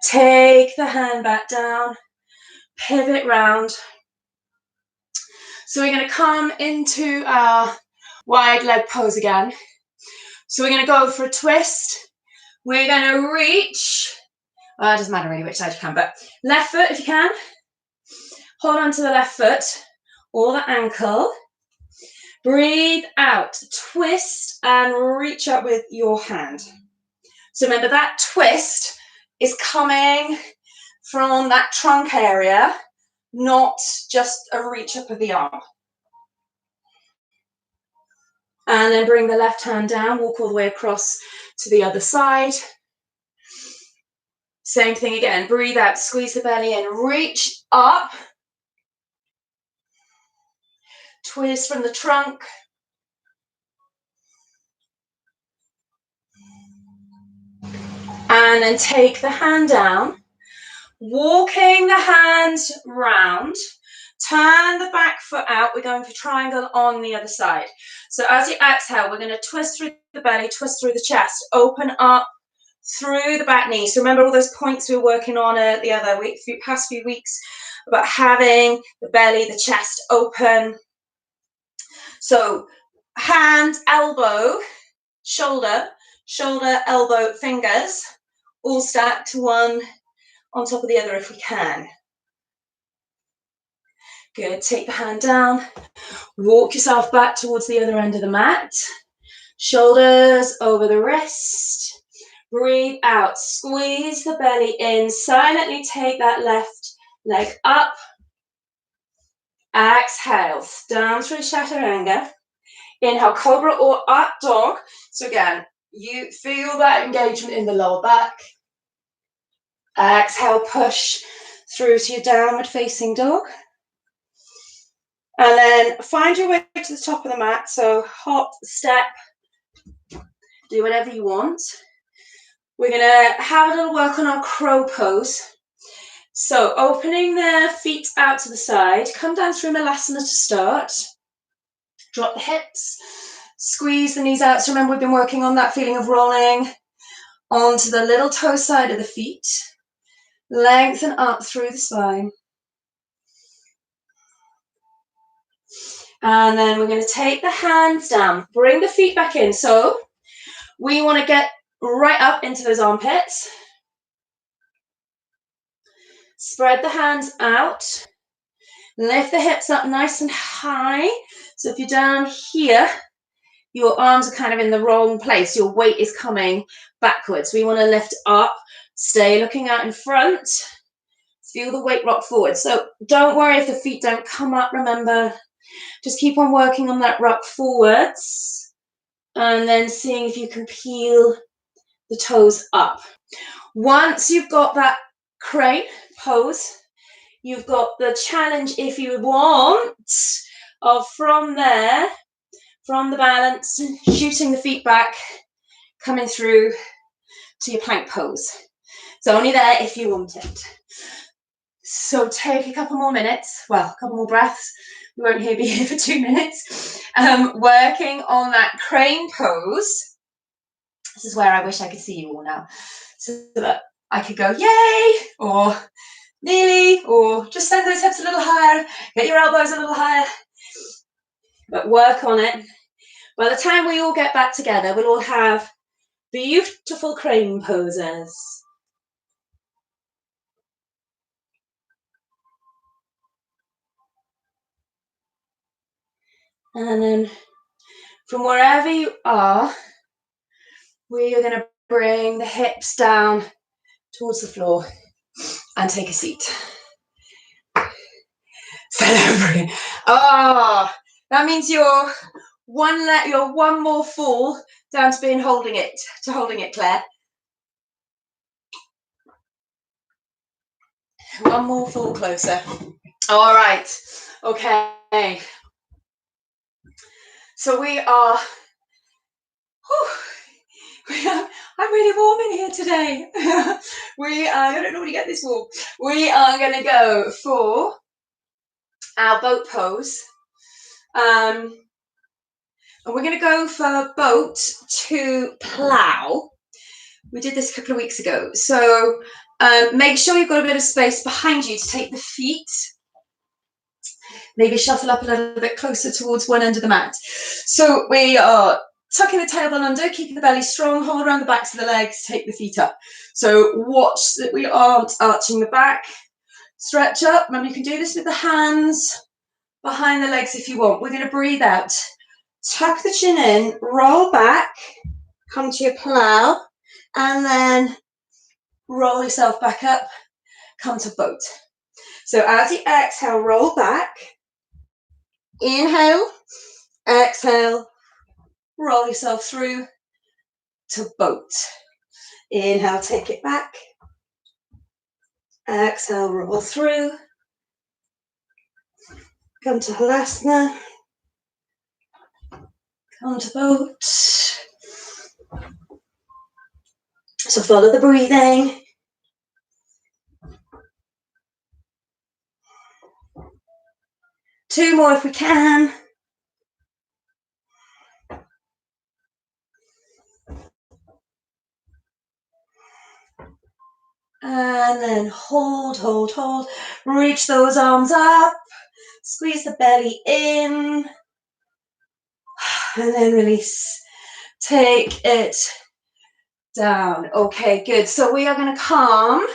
Take the hand back down, pivot round. So we're going to come into our wide leg pose again. So we're going to go for a twist. We're going to reach, it doesn't matter really which side you can, but left foot if you can. Hold on to the left foot or the ankle. Breathe out, twist and reach up with your hand. So remember that twist is coming from that trunk area, not just a reach up of the arm. And then bring the left hand down, walk all the way across to the other side. Same thing again, breathe out, squeeze the belly in, reach up. Twist from the trunk. And then take the hand down, walking the hands round, turn the back foot out. We're going for triangle on the other side. So as you exhale, we're going to twist through the belly, twist through the chest, open up through the back knee. So remember all those points we were working on the other week, past few weeks, about having the belly, the chest open. So hand, elbow, shoulder, shoulder, elbow, fingers, all stacked one on top of the other if we can. Good, take the hand down, walk yourself back towards the other end of the mat. Shoulders over the wrist, Breathe out. Squeeze the belly in. Silently take that left leg up. Exhale. Down through chaturanga. Inhale, cobra or up dog. So again, you feel that engagement in the lower back. Exhale, push through to your downward facing dog. And then find your way to the top of the mat. So hop, step, do whatever you want. We're going to have a little work on our crow pose. So opening the feet out to the side. Come down through Malasana to start. Drop the hips. Squeeze the knees out. So remember, we've been working on that feeling of rolling onto the little toe side of the feet. Lengthen up through the spine. And then we're going to take the hands down. Bring the feet back in. So we want to get right up into those armpits. Spread the hands out. Lift the hips up nice and high. So if you're down here, your arms are kind of in the wrong place. Your weight is coming backwards. We want to lift up. Stay looking out in front. Feel the weight rock forward. So don't worry if the feet don't come up. Remember, just keep on working on that rock forwards. And then seeing if you can peel the toes up. Once you've got that crane pose, you've got the challenge, if you want, of from there, from the balance, shooting the feet back, coming through to your plank pose. It's only there if you want it. So take a couple more minutes, well, a couple more breaths. We won't be here for 2 minutes. Working on that crane pose. This is where I wish I could see you all now, so that I could go, yay, or nearly, or just send those hips a little higher, get your elbows a little higher, but work on it. By the time we all get back together, we'll all have beautiful crane poses. And then from wherever you are, we are going to bring the hips down towards the floor and take a seat. Celebrate. Oh, that means you're one more fall down to holding it, Claire. One more fall closer. All right. Okay. So we are. I'm really warm in here today. I don't normally get this warm. We are going to go for our boat pose. And we're going to go for boat to plough. We did this a couple of weeks ago. So make sure you've got a bit of space behind you to take the feet. Maybe shuffle up a little bit closer towards one end of the mat. So we are tucking the tailbone under, keeping the belly strong, hold around the backs of the legs, take the feet up. So watch that we aren't arching the back. Stretch up. Remember, you can do this with the hands behind the legs if you want. We're going to breathe out. Tuck the chin in, roll back, come to your plough, and then roll yourself back up, come to boat. So as you exhale, roll back. Inhale, exhale, roll yourself through to boat. Inhale, take it back. Exhale, roll through. Come to Halasana. Come to boat. So follow the breathing. Two more if we can. And then hold, hold, hold. Reach those arms up. Squeeze the belly in. And then release. Take it down. Okay, good. So we are going to come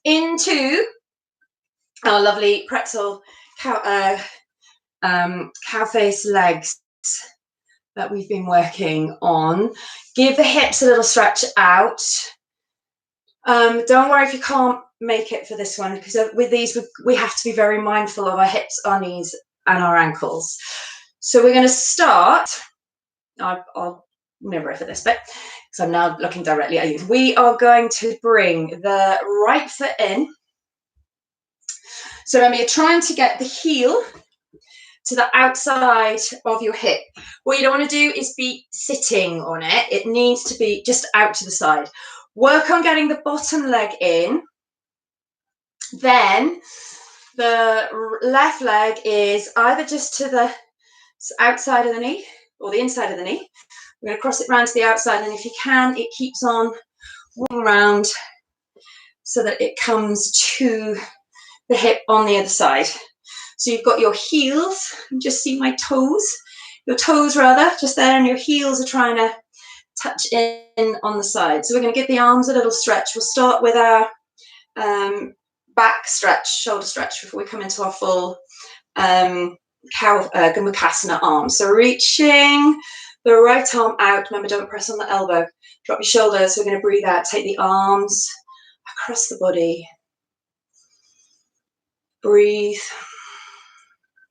into our lovely pretzel cow face legs that we've been working on. Give the hips a little stretch out. Don't worry if you can't make it for this one, because with these we have to be very mindful of our hips, our knees and our ankles. So we're going to start. I'll mirror for this bit because I'm now looking directly at you. We are going to bring the right foot in. So remember, you're trying to get the heel to the outside of your hip. What you don't want to do is be sitting on it. It needs to be just out to the side. Work on getting the bottom leg in. Then the left leg is either just to the outside of the knee or the inside of the knee. We're going to cross it round to the outside, and if you can, it keeps on walking around so that it comes to the hip on the other side. So you've got your heels, and just see my toes, your toes rather, just there, and your heels are trying to touch in on the side. So we're going to give the arms a little stretch. We'll start with our back stretch, shoulder stretch, before we come into our full Gomukhasana arm. So reaching the right arm out. Remember, don't press on the elbow. Drop your shoulders. We're going to breathe out. Take the arms across the body. Breathe.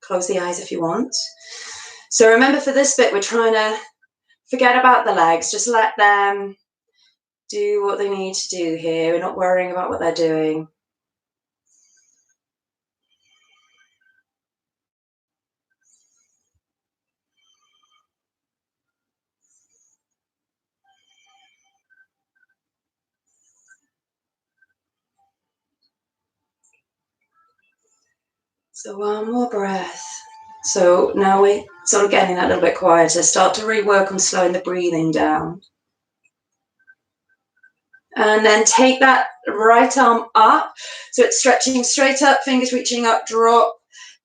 Close the eyes if you want. So remember, for this bit, we're trying to forget about the legs. Just let them do what they need to do here. We're not worrying about what they're doing. So one more breath. So now we're sort of getting that a little bit quieter. Start to rework on slowing the breathing down. And then take that right arm up. So it's stretching straight up, fingers reaching up, drop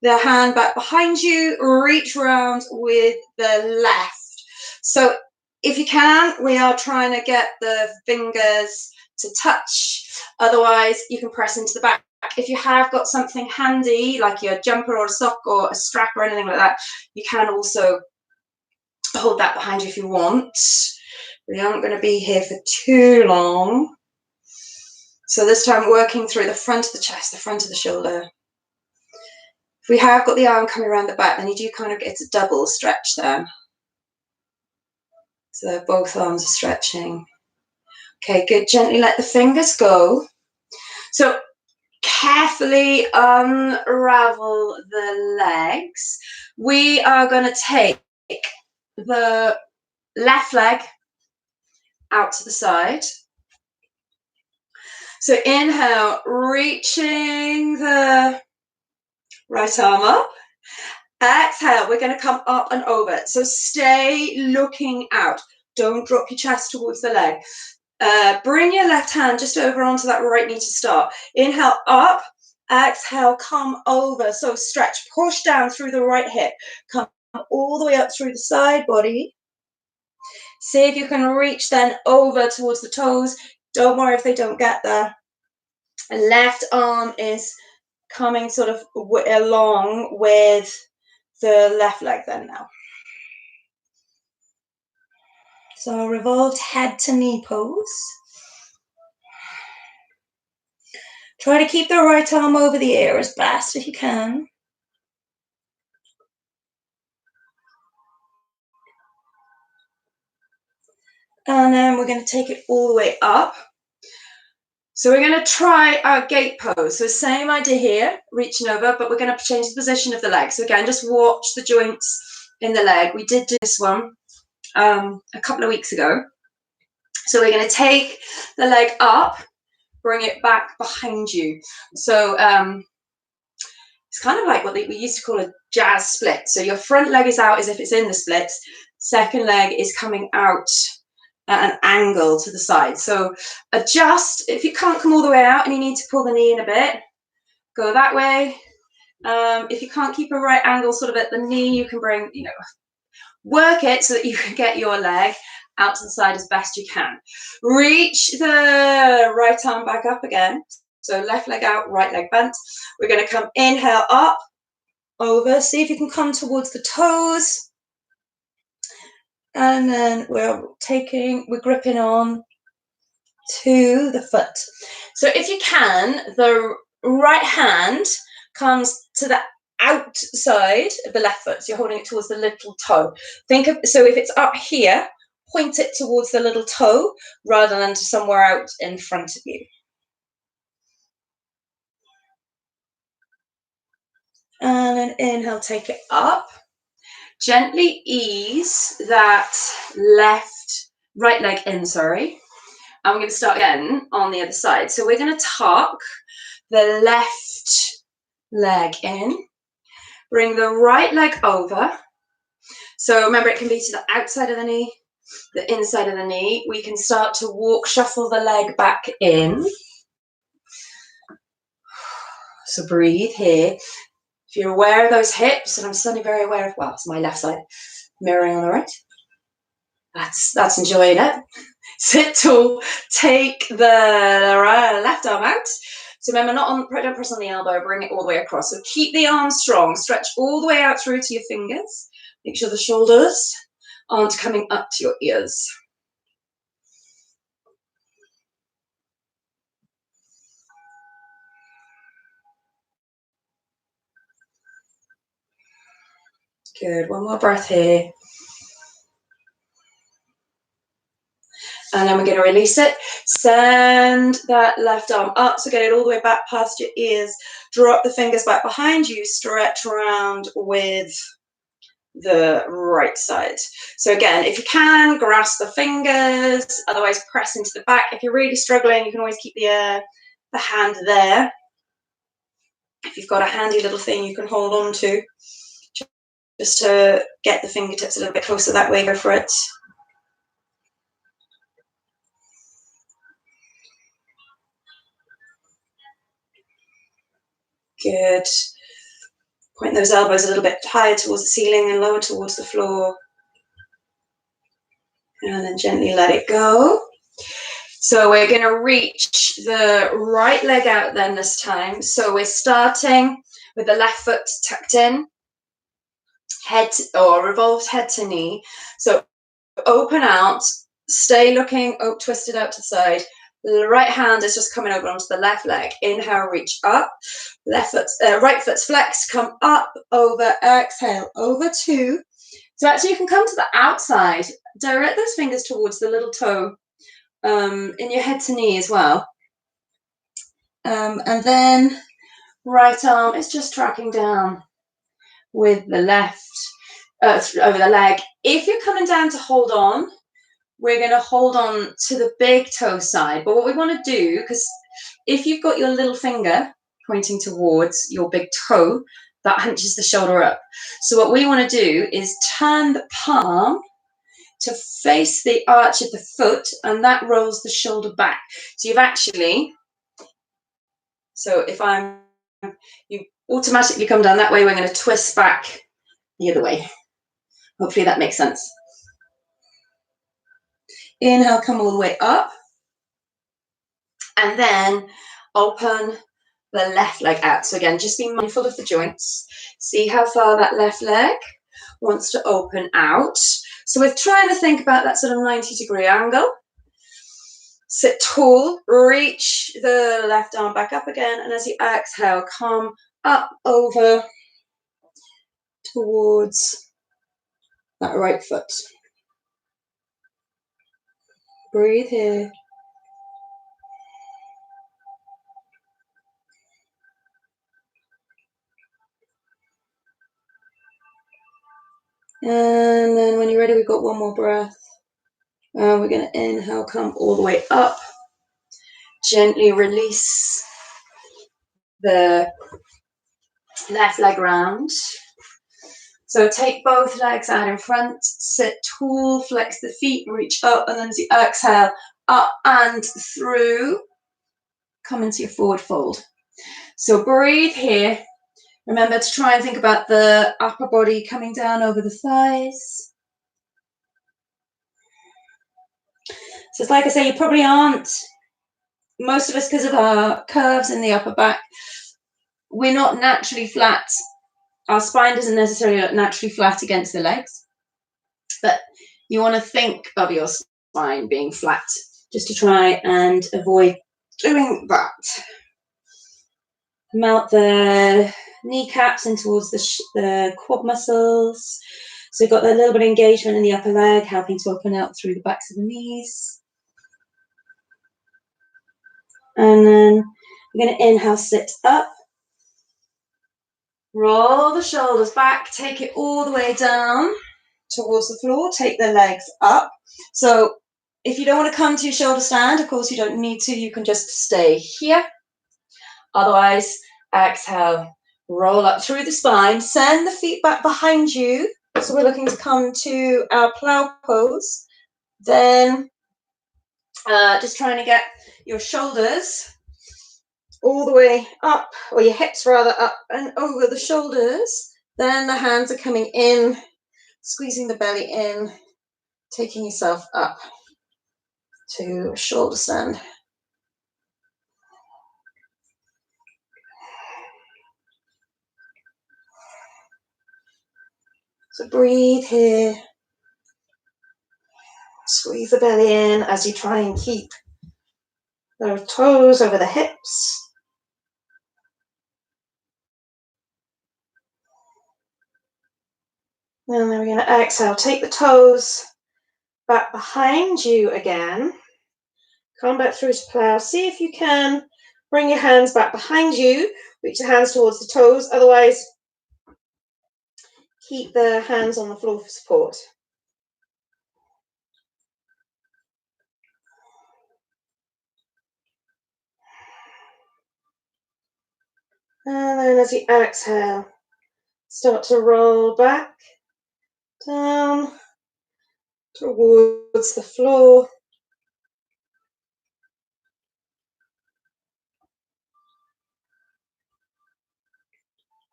the hand back behind you, reach round with the left. So if you can, we are trying to get the fingers to touch. Otherwise, you can press into the back. If you have got something handy, like your jumper or a sock or a strap or anything like that, you can also hold that behind you if you want. We aren't going to be here for too long. So this time working through the front of the chest, the front of the shoulder. If we have got the arm coming around the back, then you do kind of get a double stretch there. So both arms are stretching. Okay, good. Gently let the fingers go. So carefully unravel the legs. We are going to take the left leg out to the side. So inhale, reaching the right arm up. Exhale, we're going to come up and over. So stay looking out. Don't drop your chest towards the leg. Bring your left hand just over onto that right knee to start. Inhale, up. Exhale, come over. So stretch, push down through the right hip. Come all the way up through the side body. See if you can reach then over towards the toes. Don't worry if they don't get there. And left arm is coming sort of along with the left leg then now. So revolved head to knee pose. Try to keep the right arm over the ear as best as you can. And then we're going to take it all the way up. So we're going to try our gate pose. So same idea here, reaching over, but we're going to change the position of the leg. So again, just watch the joints in the leg. We did do this one a couple of weeks ago. So we're going to take the leg up, bring it back behind you. So it's kind of like what we used to call a jazz split. So your front leg is out as if it's in the splits. Second leg is coming out at an angle to the side. So adjust. If you can't come all the way out and you need to pull the knee in a bit, go that way. If you can't keep a right angle sort of at the knee, you can bring, work it so that you can get your leg out to the side as best you can. Reach the right arm back up again. So left leg out, right leg bent. We're going to come inhale up, over. See if you can come towards the toes. And then we're gripping on to the foot. So if you can, the right hand comes to the outside of the left foot. So you're holding it towards the little toe. So if it's up here, point it towards the little toe rather than to somewhere out in front of you. And then inhale, take it up. Gently ease that right leg in, sorry. And we're going to start again on the other side. So we're going to tuck the left leg in, bring the right leg over. So remember, it can be to the outside of the knee, the inside of the knee. We can start to shuffle the leg back in. So breathe here. If you're aware of those hips, and I'm suddenly very aware of, well, it's my left side, mirroring on the right. That's enjoying it. Sit tall, take the left arm out. So remember, don't press on the elbow, bring it all the way across. So keep the arms strong, stretch all the way out through to your fingers. Make sure the shoulders aren't coming up to your ears. Good, one more breath here. And then we're going to release it. Send that left arm up. So get it all the way back past your ears. Drop the fingers back behind you. Stretch around with the right side. So again, if you can, grasp the fingers. Otherwise, press into the back. If you're really struggling, you can always keep the hand there. If you've got a handy little thing you can hold on to, just to get the fingertips a little bit closer that way, go for it. Good. Point those elbows a little bit higher towards the ceiling and lower towards the floor. And then gently let it go. So we're going to reach the right leg out then this time. So we're starting with the left foot tucked in, revolved head to knee. So open out, stay looking, twisted out to the side. The right hand is just coming over onto the left leg. Inhale, reach up. Right foot's flexed, come up, over, exhale, over two. So actually you can come to the outside, direct those fingers towards the little toe in your head to knee as well. And then right arm is just tracking down with the left, over the leg. If you're coming down to hold on, we're going to hold on to the big toe side. But what we want to do, because if you've got your little finger pointing towards your big toe, that hunches the shoulder up. So what we want to do is turn the palm to face the arch of the foot, and that rolls the shoulder back. So you automatically come down that way, we're going to twist back the other way. Hopefully that makes sense. Inhale, come all the way up. And then open the left leg out. So again, just be mindful of the joints. See how far that left leg wants to open out. So we're trying to think about that sort of 90-degree angle. Sit tall, reach the left arm back up again. And as you exhale, come up over towards that right foot. Breathe here. And then when you're ready, we've got one more breath. We're going to inhale, come all the way up. Gently release the left leg round. So take both legs out in front, sit tall, flex the feet, reach up, and then as you exhale, up and through, come into your forward fold. So breathe here. Remember to try and think about the upper body coming down over the thighs. So it's like I say, you probably aren't, most of us, because of our curves in the upper back, we're not naturally flat. Our spine doesn't necessarily look naturally flat against the legs. But you want to think of your spine being flat, just to try and avoid doing that. Melt the kneecaps in towards the quad muscles. So you've got that little bit of engagement in the upper leg, helping to open out through the backs of the knees. And then we're going to inhale, sit up. Roll the shoulders back, take it all the way down towards the floor, take the legs up. So if you don't want to come to your shoulder stand, of course you don't need to, you can just stay here. Otherwise, exhale, roll up through the spine, send the feet back behind you. So we're looking to come to our plow pose. Then just trying to get your shoulders all the way up, or your hips rather, up and over the shoulders. Then the hands are coming in, squeezing the belly in, taking yourself up to shoulder stand. So breathe here. Squeeze the belly in as you try and keep the toes over the hips. And then we're going to exhale. Take the toes back behind you again. Come back through to plow. See if you can bring your hands back behind you. Reach your hands towards the toes. Otherwise, keep the hands on the floor for support. And then as you exhale, start to roll back, down, towards the floor.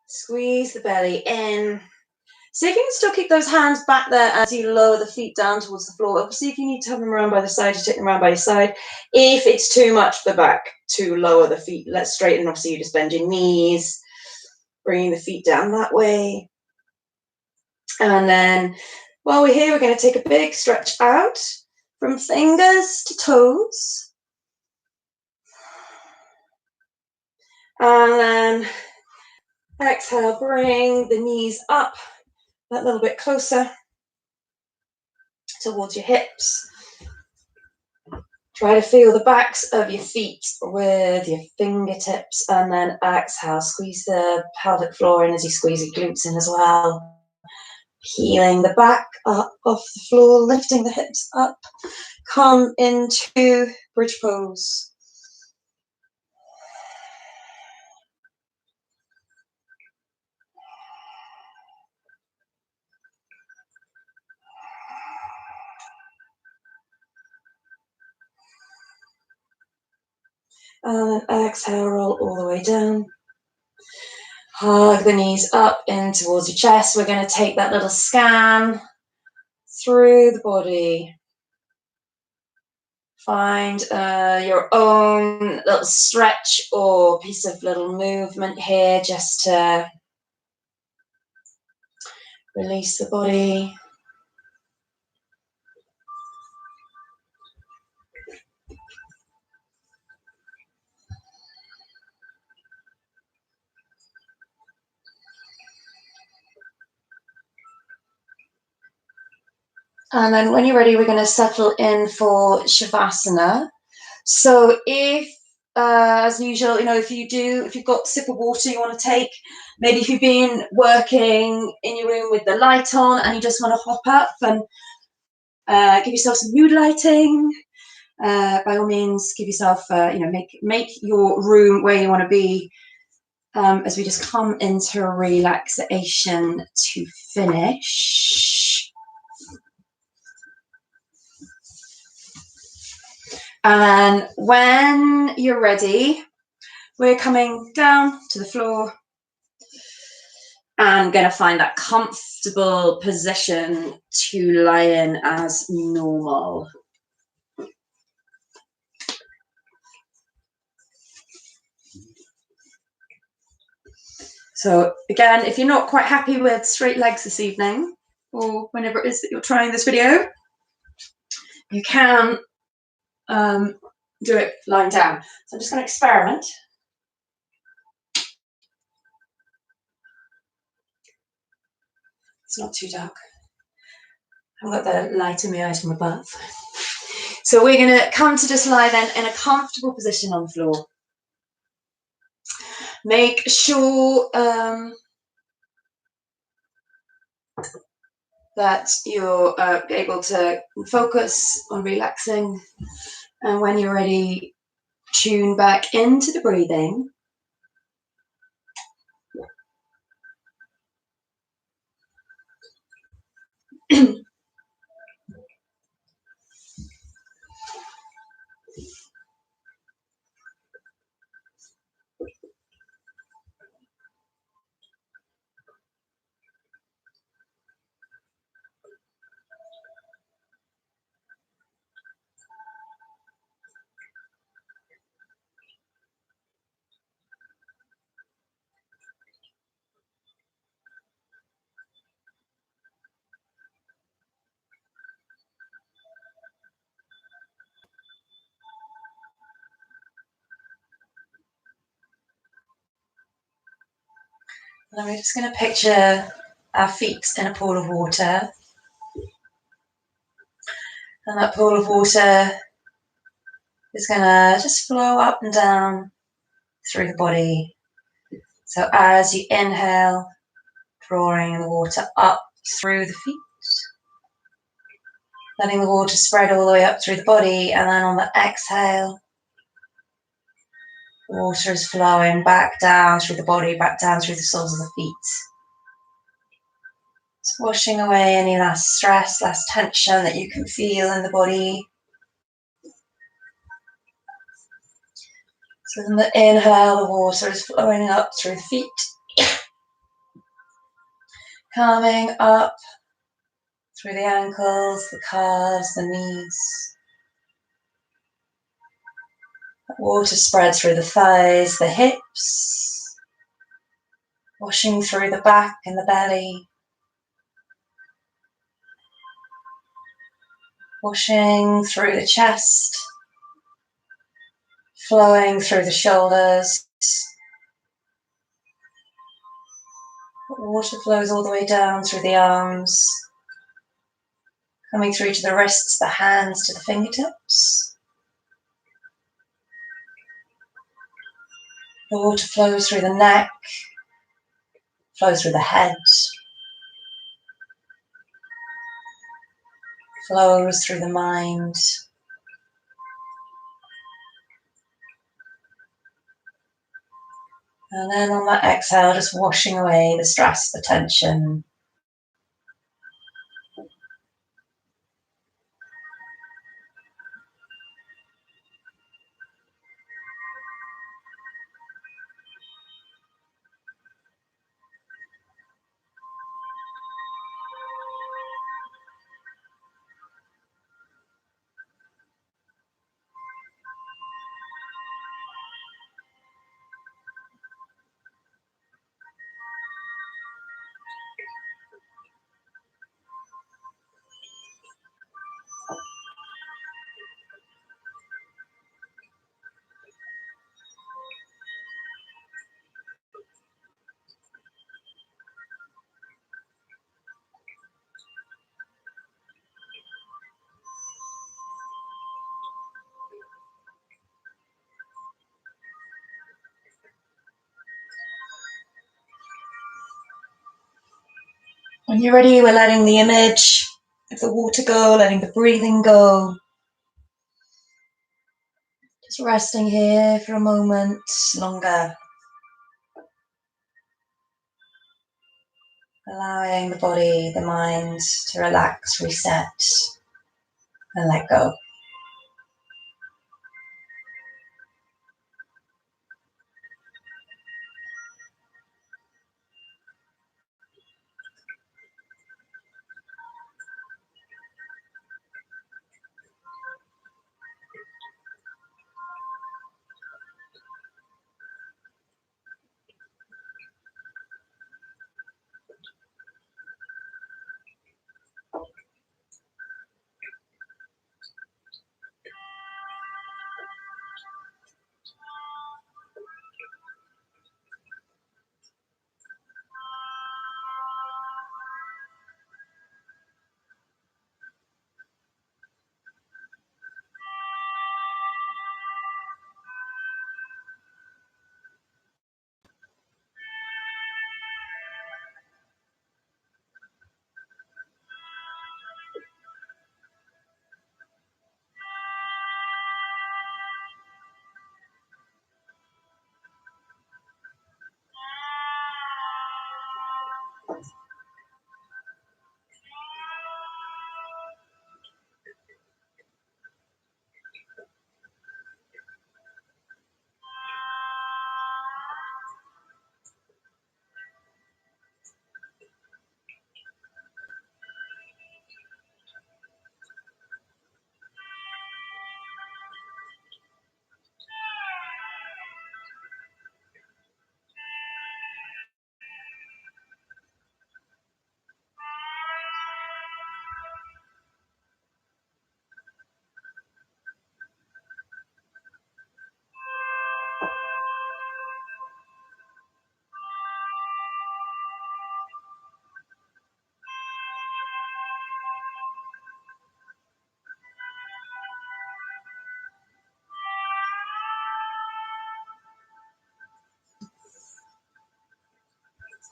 Squeeze the belly in. See if you can still keep those hands back there as you lower the feet down towards the floor. Obviously, if you need to have them around by the side, you take them around by your side. If it's too much for the back to lower the feet, let's straighten. Obviously, you just bend your knees, bringing the feet down that way. And then while we're here, we're going to take a big stretch out from fingers to toes. And then exhale, bring the knees up a little bit closer towards your hips. Try to feel the backs of your feet with your fingertips, and then exhale, squeeze the pelvic floor in as you squeeze your glutes in as well. Peeling the back up off the floor, lifting the hips up. Come into bridge pose. And then exhale, roll all the way down. Hug the knees up in towards your chest. We're going to take that little scan through the body. Find your own little stretch or piece of little movement here just to release the body. And then when you're ready, we're going to settle in for Shavasana. So if, as usual, if you've got a sip of water you want to take, maybe if you've been working in your room with the light on and you just want to hop up and give yourself some mood lighting, by all means, give yourself, make your room where you want to be, as we just come into relaxation to finish. And when you're ready, we're coming down to the floor and going to find that comfortable position to lie in as normal. So again, if you're not quite happy with straight legs this evening, or whenever it is that you're trying this video, You can do it lying down. So I'm just going to experiment. It's not too dark. I've got the light in my eyes from above. So we're going to come to just lie then in a comfortable position on the floor. Make sure that you're able to focus on relaxing, and when you're ready, tune back into the breathing. And we're just going to picture our feet in a pool of water. And that pool of water is going to just flow up and down through the body. So as you inhale, drawing the water up through the feet, letting the water spread all the way up through the body, and then on the exhale, the water is flowing back down through the body, back down through the soles of the feet. It's washing away any last stress, last tension that you can feel in the body. So in the inhale, the water is flowing up through the feet, coming up through the ankles, the calves, the knees. Water spreads through the thighs, the hips, washing through the back and the belly, washing through the chest, flowing through the shoulders. Water flows all the way down through the arms, coming through to the wrists, the hands, to the fingertips. The water flows through the neck, flows through the head, flows through the mind. And then on that exhale, just washing away the stress, the tension. When you're ready, we're letting the image of the water go, letting the breathing go. Just resting here for a moment longer. Allowing the body, the mind to relax, reset, and let go.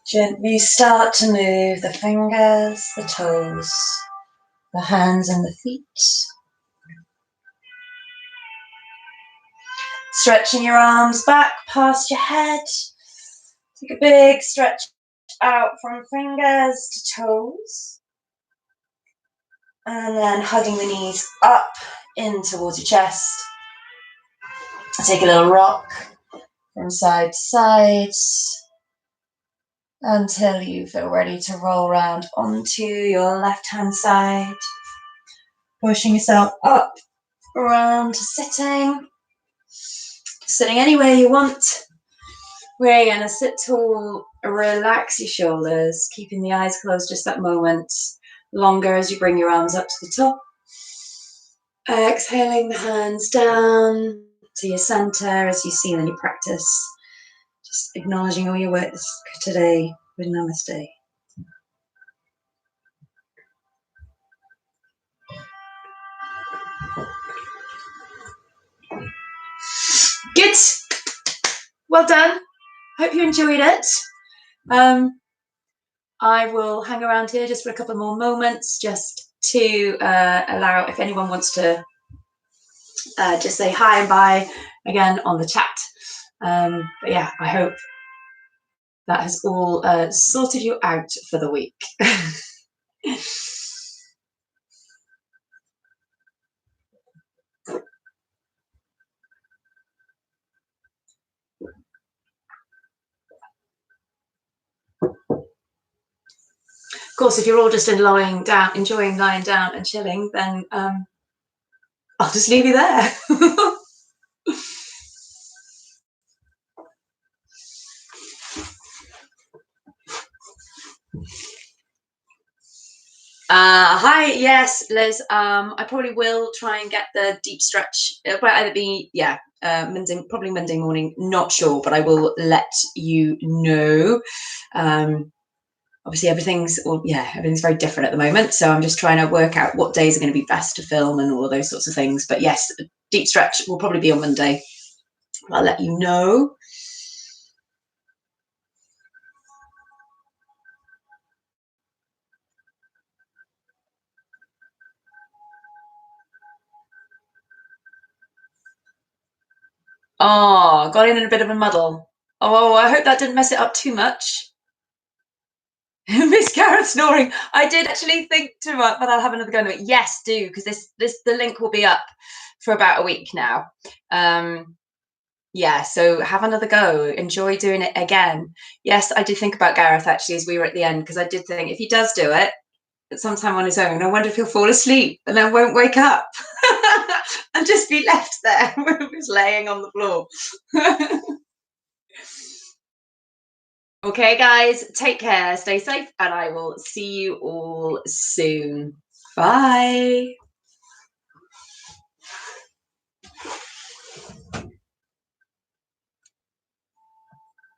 Gently start to move the fingers, the toes, the hands and the feet. Stretching your arms back past your head. Take a big stretch out from fingers to toes. And then hugging the knees up in towards your chest. Take a little rock from side to side until you feel ready to roll around onto your left-hand side. Pushing yourself up, around to sitting. Sitting anywhere you want. We're going to sit tall, relax your shoulders, keeping the eyes closed just that moment. Longer as you bring your arms up to the top. Exhaling the hands down to your center as you see in your practice. Just acknowledging all your work today with namaste. Good. Well done. Hope you enjoyed it. I will hang around here just for a couple more moments just to allow if anyone wants to just say hi and bye again on the chat. But yeah, I hope that has all sorted you out for the week. Of course, if you're all just enjoying lying down and chilling, then I'll just leave you there. Hi, yes, Liz. I probably will try and get the deep stretch. It will either be probably Monday morning. Not sure, but I will let you know. Obviously, everything's very different at the moment, so I'm just trying to work out what days are going to be best to film and all of those sorts of things. But yes, deep stretch will probably be on Monday. I'll let you know. Oh, got in a bit of a muddle. Oh, I hope that didn't mess it up too much. Miss Gareth snoring. I did actually think to but I'll have another go at it. Yes, do, because the link will be up for about a week now. Yeah, so have another go. Enjoy doing it again. Yes, I did think about Gareth actually as we were at the end, because I did think if he does do it at some time on his own, I wonder if he'll fall asleep and then won't wake up and just be left there just laying on the floor. Okay, guys, take care, stay safe, and I will see you all soon. Bye.